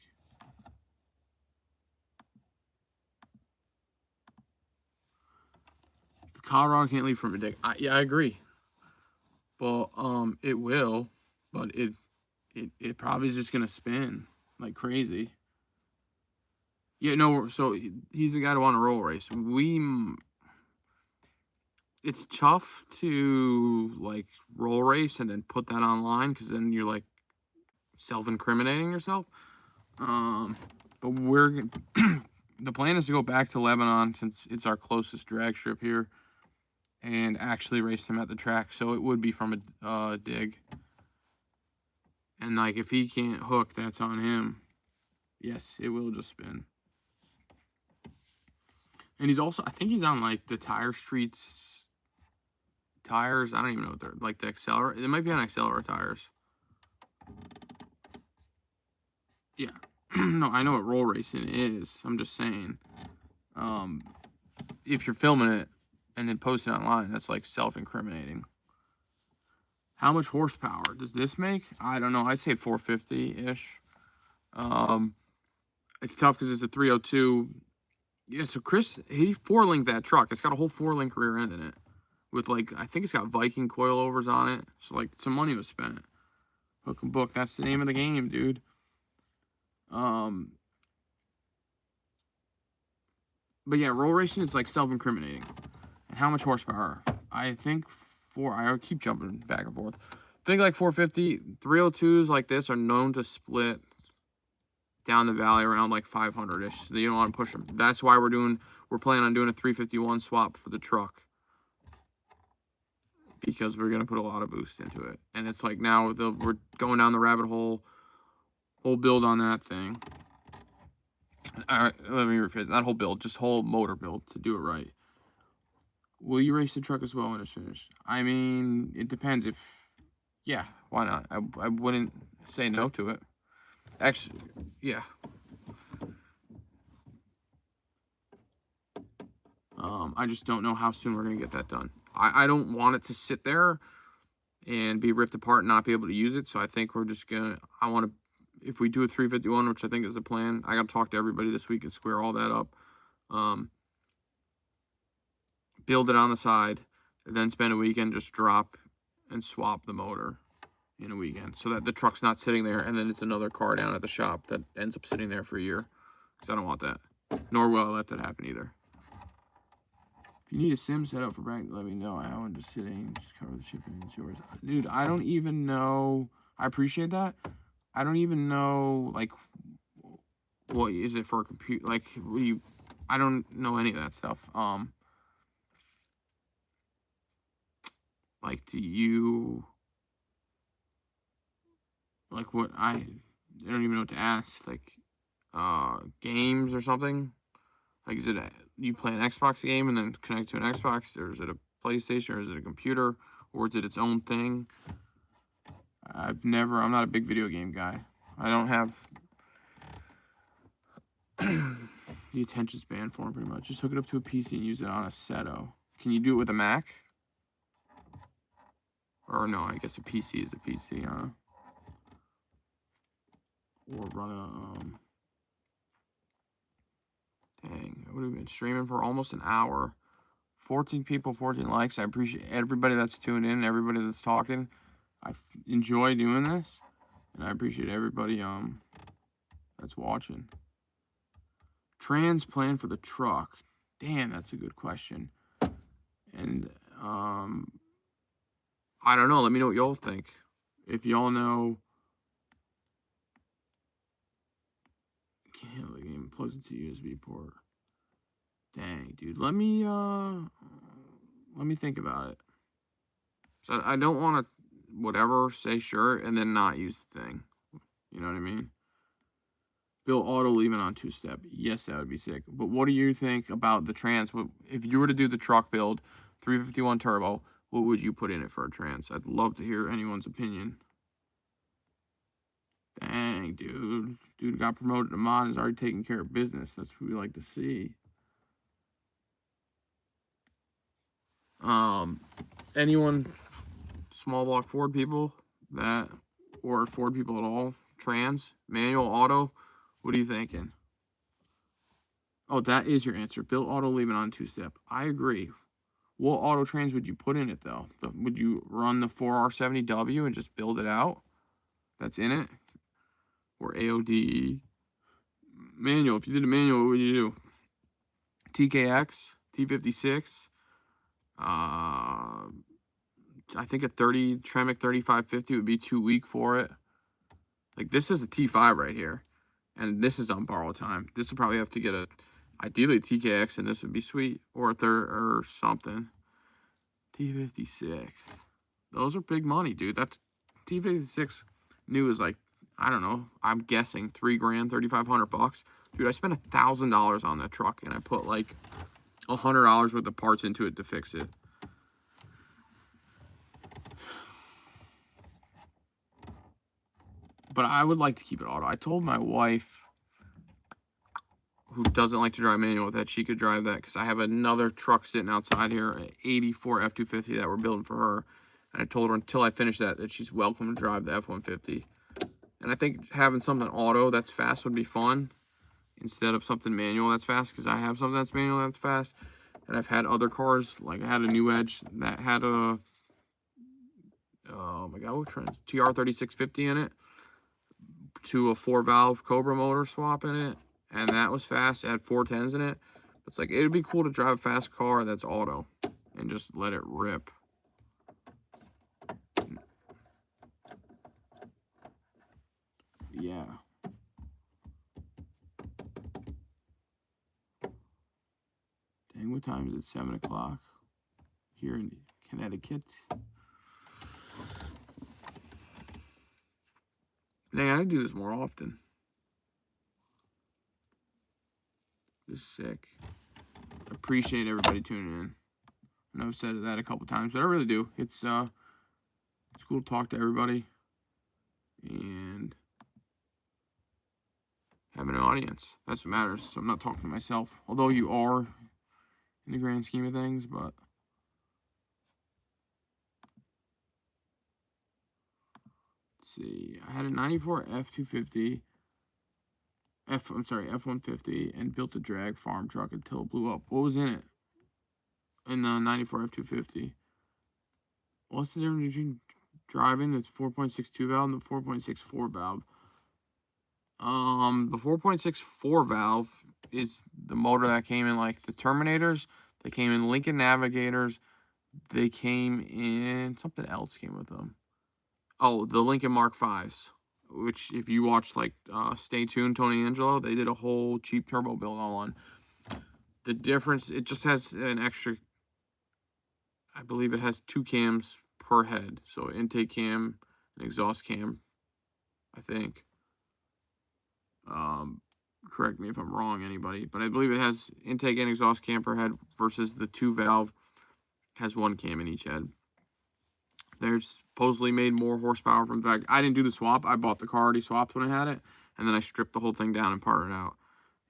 The Colorado can't leave from a dick. Yeah, I agree. But it will. But it probably is just gonna spin like crazy. Yeah, no. So he's the guy to want to roll race. it's tough to like roll race and then put that online because then you're like self-incriminating yourself. But we're the plan is to go back to Lebanon since it's our closest drag strip here and actually race him at the track. So it would be from a dig. And like if he can't hook, that's on him. Yes, it will just spin. And he's also, I think he's on like the Tire Streets tires. I don't even know what they're like, the Accelera. It might be on Accelera tires. Yeah. No, I know what roll racing is. I'm just saying. If you're filming it and then posting it online, that's like self-incriminating. How much horsepower does this make? I don't know. I say 450-ish. It's tough because it's a 302. Yeah, so Chris, he four-linked that truck. It's got a whole four-link rear end in it. With, like, I think it's got Viking coilovers on it. So, like, some money was spent. Hook and book. That's the name of the game, dude. But, yeah, roll racing is, like, self-incriminating. And how much horsepower? I think I keep jumping back and forth. I think, like, 450. 302s like this are known to split down the valley around, like, 500-ish. So you don't want to push them. That's why we're planning on doing a 351 swap for the truck. Because we're going to put a lot of boost into it. And it's like now we're going down the rabbit hole. Whole build on that thing. All right, let me rephrase. Not whole build, just whole motor build to do it right. Will you race the truck as well when it's finished? I mean, it depends. Yeah, why not? I wouldn't say no to it. Actually, yeah. I just don't know how soon we're going to get that done. I don't want it to sit there and be ripped apart and not be able to use it. So I think we're just going to, if we do a 351, which I think is the plan, I got to talk to everybody this week and square all that up. Build it on the side, and then spend a weekend, just drop and swap the motor in a weekend so that the truck's not sitting there and then it's another car down at the shop that ends up sitting there for a year. Because I don't want that. Nor will I let that happen either. If you need a sim set up for Bragg, let me know. I want just sitting, just cover the shipping. It's yours. Dude, I don't even know. I appreciate that. I don't even know, like, what is it for a computer? Like, I don't know any of that stuff. Like, do you, like, what, I don't even know what to ask. Like, games or something? Like, is it you play an Xbox game and then connect to an Xbox, or is it a PlayStation, or is it a computer, or is it its own thing? I'm not a big video game guy. I don't have the attention span for them, pretty much. Just hook it up to a PC and use it on a Seto. Can you do it with a Mac? Or no, I guess a PC is a PC, huh? Or run a, dang, what have we been streaming for? Almost an hour. 14 people, 14 likes. I appreciate everybody that's tuned in, everybody that's talking. I enjoy doing this, and I appreciate everybody that's watching. Trans plan for the truck. Damn, that's a good question. And I don't know. Let me know what y'all think. If y'all know, can't handle the game. Plugs into USB port. Dang, dude. Let me think about it. So I don't want to whatever say sure and then not use the thing. You know what I mean? Build auto leaving on two-step. Yes, that would be sick. But what do you think about the trans? If you were to do the truck build, 351 turbo, what would you put in it for a trans? I'd love to hear anyone's opinion. Dang, dude. Dude got promoted to mod, is already taking care of business. That's what we like to see. Anyone, small block Ford people or Ford people at all, trans, manual, auto, what are you thinking? Oh, that is your answer. Build auto leaving on two-step. I agree. What auto trans would you put in it, though? Would you run the 4R70W and just build it out? That's in it? Or AOD? Manual. If you did a manual, what would you do? TKX? T56? I think a Tremec 3550 would be too weak for it. Like, this is a T5 right here. And this is on borrow time. This would probably have to get ideally a TKX, and this would be sweet. Or a third, or something. T56. Those are big money, dude. That's T56 new is like, I don't know, I'm guessing $3 grand, $3,500. Dude, I spent $1,000 on that truck, and I put like $100 worth of parts into it to fix it. But I would like to keep it auto. I told my wife, who doesn't like to drive manual, that she could drive that, because I have another truck sitting outside here, an 84 F250 that we're building for her. And I told her until I finish that she's welcome to drive the F150. And I think having something auto that's fast would be fun instead of something manual that's fast, because I have something that's manual that's fast. And I've had other cars, like I had a New Edge that had a, oh my God, what trans? TR3650 in it, to a 4-valve Cobra motor swap in it. And that was fast. It had 410s in it. It's like, it'd be cool to drive a fast car that's auto and just let it rip. Yeah. Dang, what time is it? 7 o'clock here in Connecticut. Dang, I do this more often. This is sick. Appreciate everybody tuning in. I know I've said that a couple times, but I really do. It's cool to talk to everybody and having an audience. That's what matters. So I'm not talking to myself, although you are in the grand scheme of things, but let's see. I had a 94 F250. F150, and built a drag farm truck until it blew up. What was in it? In the 94 F250. What's the difference between driving that's 4.62 valve and the 4.64 valve? The 4.64 valve is the motor that came in like the Terminators. They came in Lincoln Navigators. They came in something else came with them. Oh, the Lincoln Mark 5s. Which, if you watch, like, Stay Tuned, Tony Angelo, they did a whole cheap turbo build on one. The difference, it just has an extra, I believe it has 2 cams per head. So, intake cam, and exhaust cam, I think. Correct me if I'm wrong, anybody. But I believe it has intake and exhaust cam per head versus the 2-valve has 1 cam in each head. They're supposedly made more horsepower. From the fact, I didn't do the swap. I bought the car already swapped when I had it, and then I stripped the whole thing down and parted it out.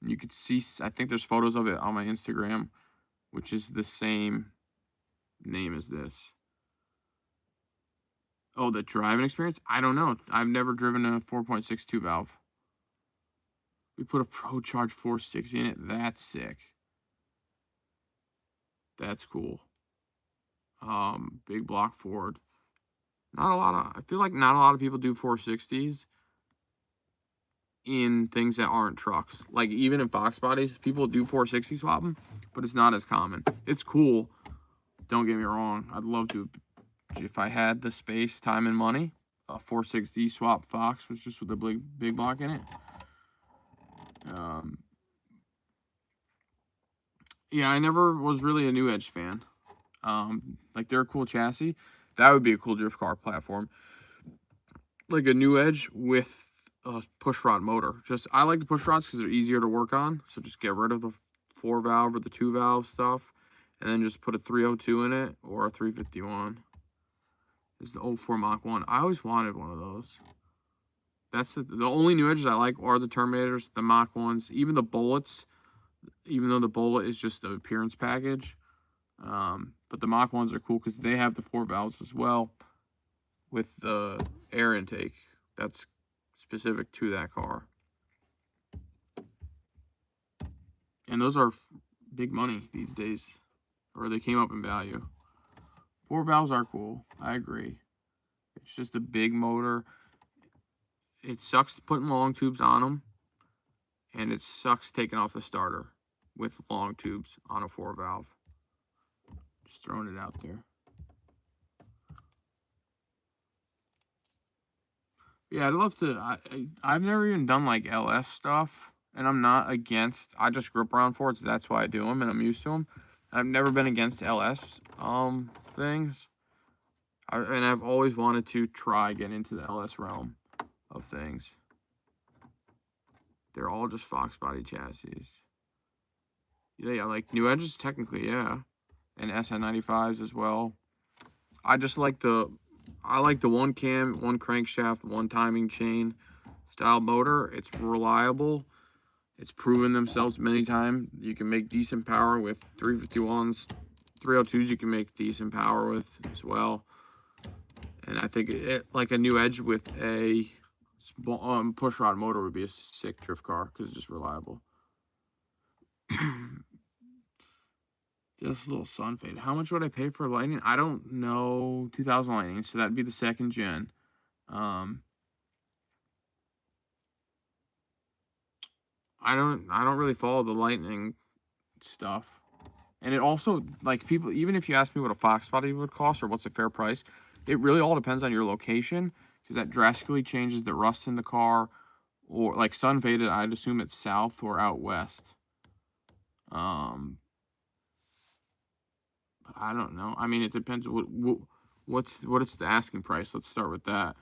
And you could see, I think there's photos of it on my Instagram, which is the same name as this. Oh, the driving experience? I don't know. I've never driven a 4.62 valve. We put a Pro Charge 460 in it. That's sick. That's cool. Big block Ford. I feel like not a lot of people do 460s in things that aren't trucks. Like, even in Fox bodies, people do 460 swap them, but it's not as common. It's cool. Don't get me wrong. I'd love to, if I had the space, time, and money, a 460 swap Fox was just with a big block in it. Yeah, I never was really a New Edge fan. Like, they're a cool chassis. That would be a cool drift car platform. Like a New Edge with a pushrod motor. I like the pushrods because they're easier to work on. So just get rid of the 4-valve or the 2-valve stuff. And then just put a 302 in it or a 351. This is the 04 Mach 1. I always wanted one of those. That's the only New Edges I like are the Terminators, the Mach 1s, even the Bullets. Even though the Bullet is just the appearance package. But the Mach 1s are cool because they have the 4 valves as well with the air intake that's specific to that car. And those are big money these days, or they came up in value. 4 valves are cool. I agree. It's just a big motor. It sucks putting long tubes on them, and it sucks taking off the starter with long tubes on a 4 valve. Just throwing it out there. Yeah, I'd love to. I've never even done like LS stuff, and I'm not against. I just grew up around Fords, so that's why I do them, and I'm used to them. I've never been against LS things, and I've always wanted to try getting into the LS realm of things. They're all just Fox body chassis. Yeah, like new edges technically, yeah, and SN95s as well. I just like the one cam, one crankshaft, one timing chain style motor. It's reliable. It's proven themselves many times. You can make decent power with 351s. 302s you can make decent power with as well. And I think it like a new edge with a push rod motor would be a sick drift car because it's just reliable. Just a little sun fade. How much would I pay for Lightning? I don't know. 2000 Lightning, so that'd be the second gen. I don't really follow the Lightning stuff. And it also, like, people, even if you ask me what a Fox body would cost or what's a fair price, it really all depends on your location, because that drastically changes the rust in the car. Or like sun faded, I'd assume it's south or out west. But I don't know. I mean, it depends what's the asking price. Let's start with that.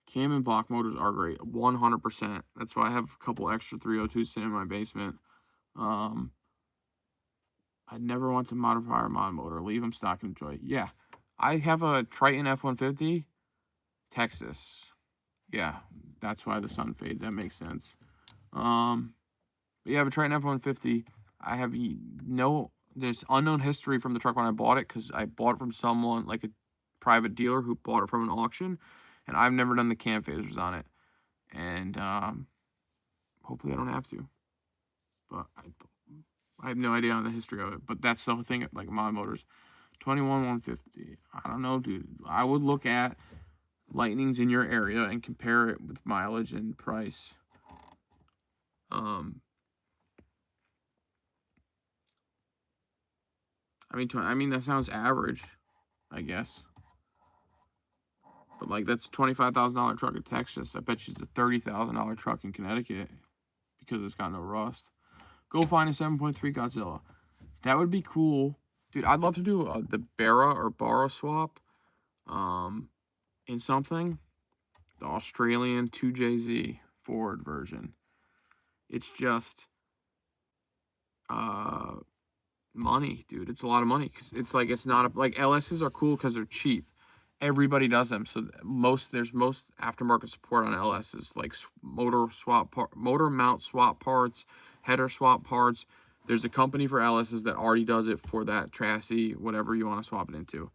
Cam and block motors are great, 100%. That's why I have a couple extra 302s sitting in my basement. I'd never want to modify our mod motor. Leave them stock and enjoy. Yeah, I have a Triton F150, Texas. Yeah, that's why the sun fade. That makes sense. But yeah, I have a Triton F150. I have there's unknown history from the truck when I bought it, because I bought it from someone, like a private dealer who bought it from an auction, and I've never done the cam phasers on it. And hopefully I don't have to. But I have no idea on the history of it. But that's the thing, like mod motors. 21,150. I don't know, dude. I would look at Lightnings in your area and compare it with mileage and price. I mean that sounds average, I guess. But like that's $25,000 truck in Texas. I bet you it's a $30,000 truck in Connecticut because it's got no rust. Go find a 7.3 Godzilla. That would be cool, dude. I'd love to do the Barra or Barra swap, in something. The Australian 2JZ Ford version. It's just money, dude. It's a lot of money, because it's like, it's not like LSs are cool because they're cheap. Everybody does them, so there's most aftermarket support on LSs, like motor mount swap parts, header swap parts. There's a company for LSs that already does it for that chassis, whatever you want to swap it into.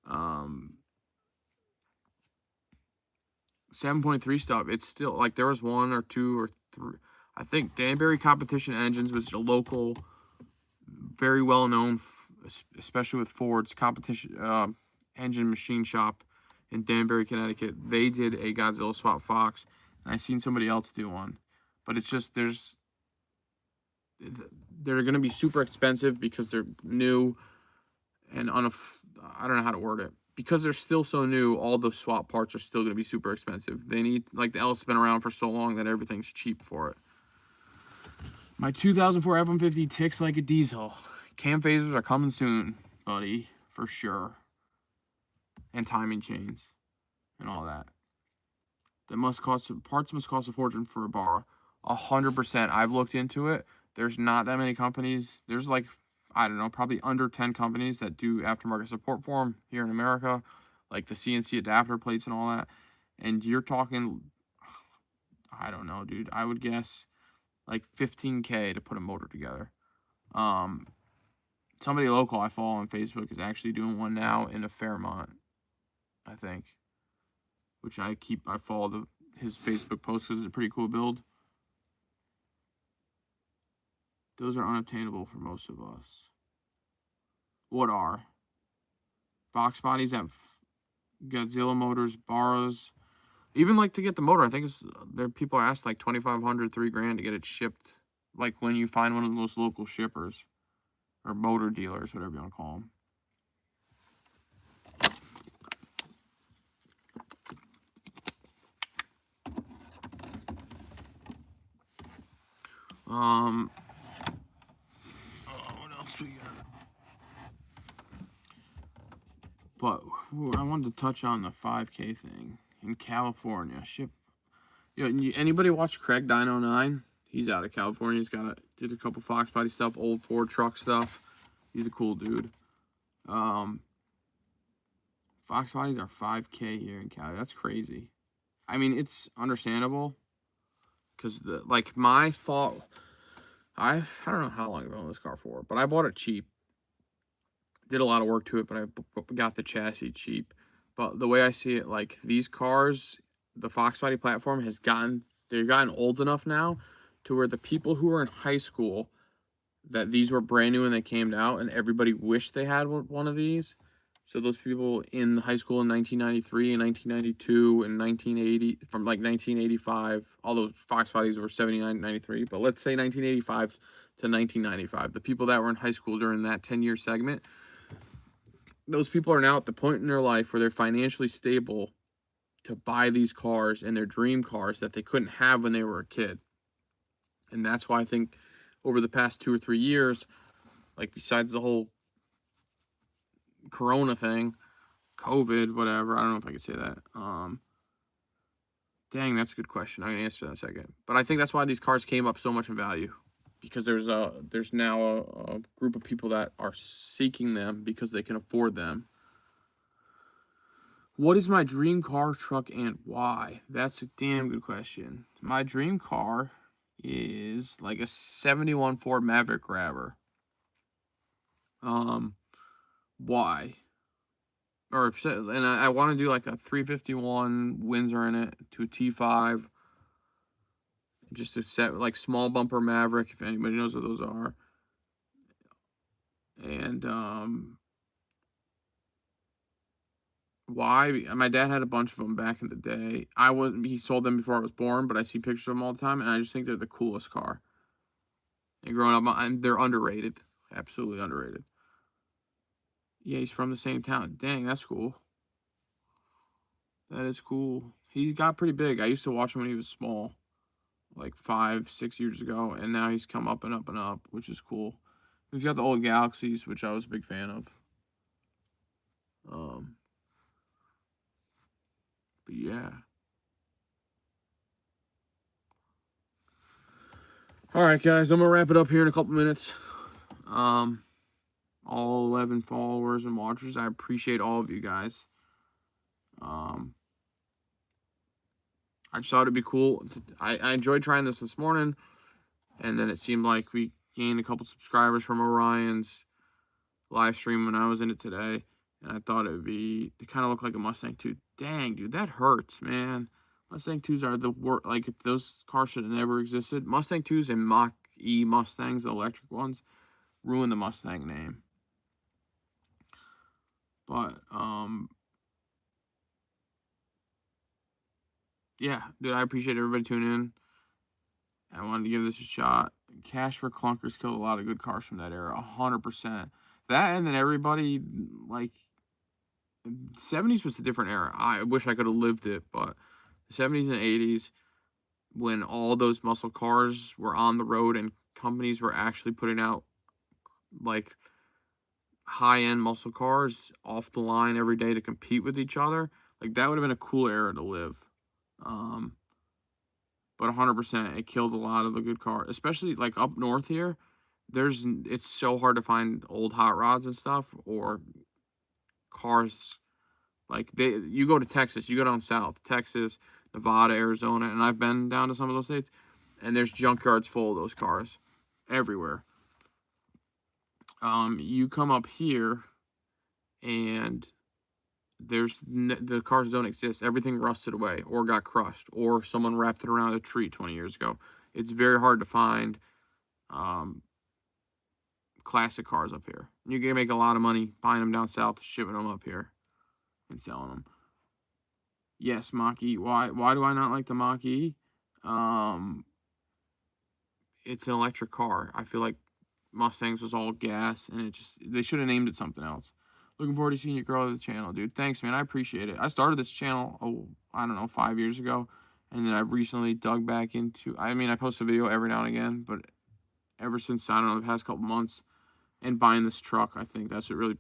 7.3 stuff, it's still like there was 1 or 2 or 3. I think Danbury Competition Engines was a local, very well known, especially with Ford's competition engine machine shop in Danbury, Connecticut. They did a Godzilla Swap Fox, and I seen somebody else do one. But it's just they're gonna be super expensive because they're new and I don't know how to word it. Because they're still so new, all the swap parts are still going to be super expensive. They need, like, the L's been around for so long that everything's cheap for it. My 2004 F-150 ticks like a diesel. Cam phasers are coming soon, buddy, for sure. And timing chains and all that. Parts must cost a fortune for a bar. 100%. I've looked into it. There's not that many companies. There's like, I don't know, probably under 10 companies that do aftermarket support for them here in America, like the CNC adapter plates and all that. And you're talking, I don't know, dude. I would guess like $15K to put a motor together. Somebody local I follow on Facebook is actually doing one now in a Fairmont, I think. Which I follow his Facebook posts because it's a pretty cool build. Those are unobtainable for most of us. What are? Fox bodies have Godzilla motors, Barras. Even like to get the motor, I think people are asked like $2,500, $3,000 to get it shipped. Like when you find one of those local shippers or motor dealers, whatever you want to call them. Oh, what else we got? But I wanted to touch on the 5K thing in California. Anybody watch Craig Dino 9? He's out of California. Did a couple Fox Body stuff, old Ford truck stuff. He's a cool dude. Fox Bodies are 5K here in Cali. That's crazy. I mean, it's understandable. Because, my thought... I don't know how long I've owned this car for, but I bought it cheap. Did a lot of work to it, but I got the chassis cheap. But the way I see it, like, these cars, the Fox Body platform they've gotten old enough now to where the people who were in high school, that these were brand new when they came out, and everybody wished they had one of these. So those people in high school in 1993 and 1992 and 1980, from like 1985, although Fox Bodies were 79, 93, but let's say 1985 to 1995, the people that were in high school during that 10-year segment, those people are now at the point in their life where they're financially stable to buy these cars and their dream cars that they couldn't have when they were a kid. And that's why I think over the past 2 or 3 years, like besides the whole Corona thing, COVID, whatever, I don't know if I could say that. Dang, that's a good question. I can answer that in a second. But I think that's why these cars came up so much in value. Because there's now a group of people that are seeking them because they can afford them. What is my dream car, truck, and why? That's a damn good question. My dream car is like a 71 Ford Maverick Grabber. Why? And I want to do like a 351 Windsor in it to a T5. Just a set, like small bumper Maverick, if anybody knows what those are. And why? My dad had a bunch of them back in the day. He sold them before I was born, but I see pictures of them all the time, and I just think they're the coolest car. And growing up, they're underrated. Absolutely underrated. Yeah, he's from the same town. Dang, that's cool. That is cool. He got pretty big. I used to watch him when he was small, like 5, 6 years ago, and now he's come up and up and up, which is cool. He's got the old Galaxies, which I was a big fan of. But yeah. All right, guys, I'm gonna wrap it up here in a couple minutes. All 11 followers and watchers, I appreciate all of you guys. I just thought it'd be cool. I enjoyed trying this morning, and then it seemed like we gained a couple subscribers from Orion's live stream when I was in it today, and I thought they kind of look like a Mustang 2. Dang, dude, that hurts, man. Mustang 2s are the worst. Like, those cars should have never existed. Mustang 2s and Mach-E Mustangs, the electric ones, ruined the Mustang name. But, yeah, dude, I appreciate everybody tuning in. I wanted to give this a shot. Cash for Clunkers killed a lot of good cars from that era, 100%. That, and then everybody, like, 70s was a different era. I wish I could have lived it, but the 70s and 80s, when all those muscle cars were on the road and companies were actually putting out, like, high-end muscle cars off the line every day to compete with each other, like, that would have been a cool era to live. But 100%, it killed a lot of the good cars, especially like up north here. It's so hard to find old hot rods and stuff, or cars like you go to Texas, you go down south, Texas, Nevada, Arizona, and I've been down to some of those states, and there's junkyards full of those cars everywhere. You come up here, and the cars don't exist. Everything rusted away or got crushed, or someone wrapped it around a tree 20 years ago. It's very hard to find classic cars up here. You can make a lot of money buying them down south, shipping them up here, and selling them. Yes, Mach-E. Why do I not like the Mach-E? It's an electric car. I feel like Mustangs was all gas, and they should have named it something else. Looking forward to seeing you grow the channel, dude. Thanks, man. I appreciate it. I started this channel, I don't know, 5 years ago. And then I recently dug back into... I mean, I post a video every now and again, but ever since, I don't know, the past couple months and buying this truck. I think that's what really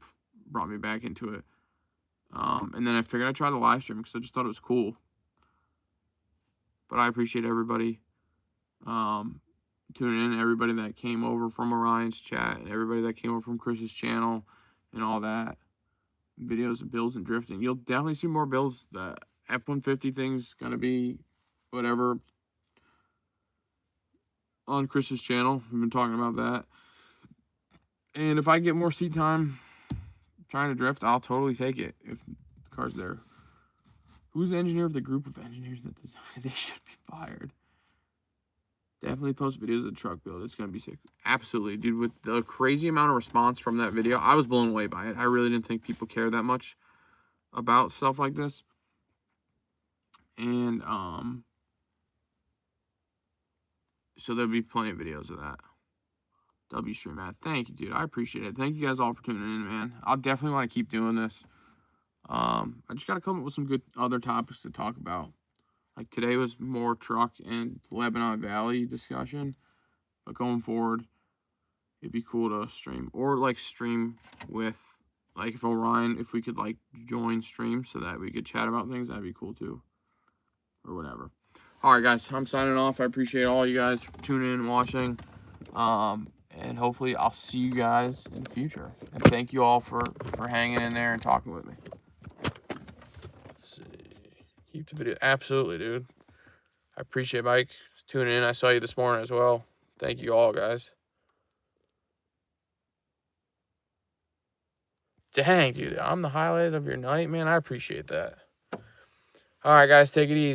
brought me back into it. And then I figured I'd try the live stream because I just thought it was cool. But I appreciate everybody tuning in, everybody that came over from Orion's chat, and everybody that came over from Chris's channel and all that. Videos of builds and drifting. You'll definitely see more builds. The F150 thing's going to be whatever on Chris's channel. We've been talking about that. And if I get more seat time trying to drift, I'll totally take it if the car's there. Who's the engineer of the group of engineers that designed? They should be fired. Definitely post videos of the truck build. It's going to be sick. Absolutely, dude. With the crazy amount of response from that video, I was blown away by it. I really didn't think people care that much about stuff like this. And, so there'll be plenty of videos of that. W Stream Matt. Thank you, dude. I appreciate it. Thank you guys all for tuning in, man. I'll definitely want to keep doing this. I just got to come up with some good other topics to talk about. Like today was more truck and Lebanon Valley discussion. But going forward, it'd be cool to stream. Or like stream with, like if Orion, if we could like join stream so that we could chat about things, that'd be cool too. Or whatever. Alright guys, I'm signing off. I appreciate all you guys for tuning in and watching. And hopefully I'll see you guys in the future. And thank you all for hanging in there and talking with me. Let's see. Keep the video. Absolutely, dude. I appreciate Mike tuning in. I saw you this morning as well. Thank you all, guys. Dang, dude. I'm the highlight of your night, man. I appreciate that. All right, guys. Take it easy.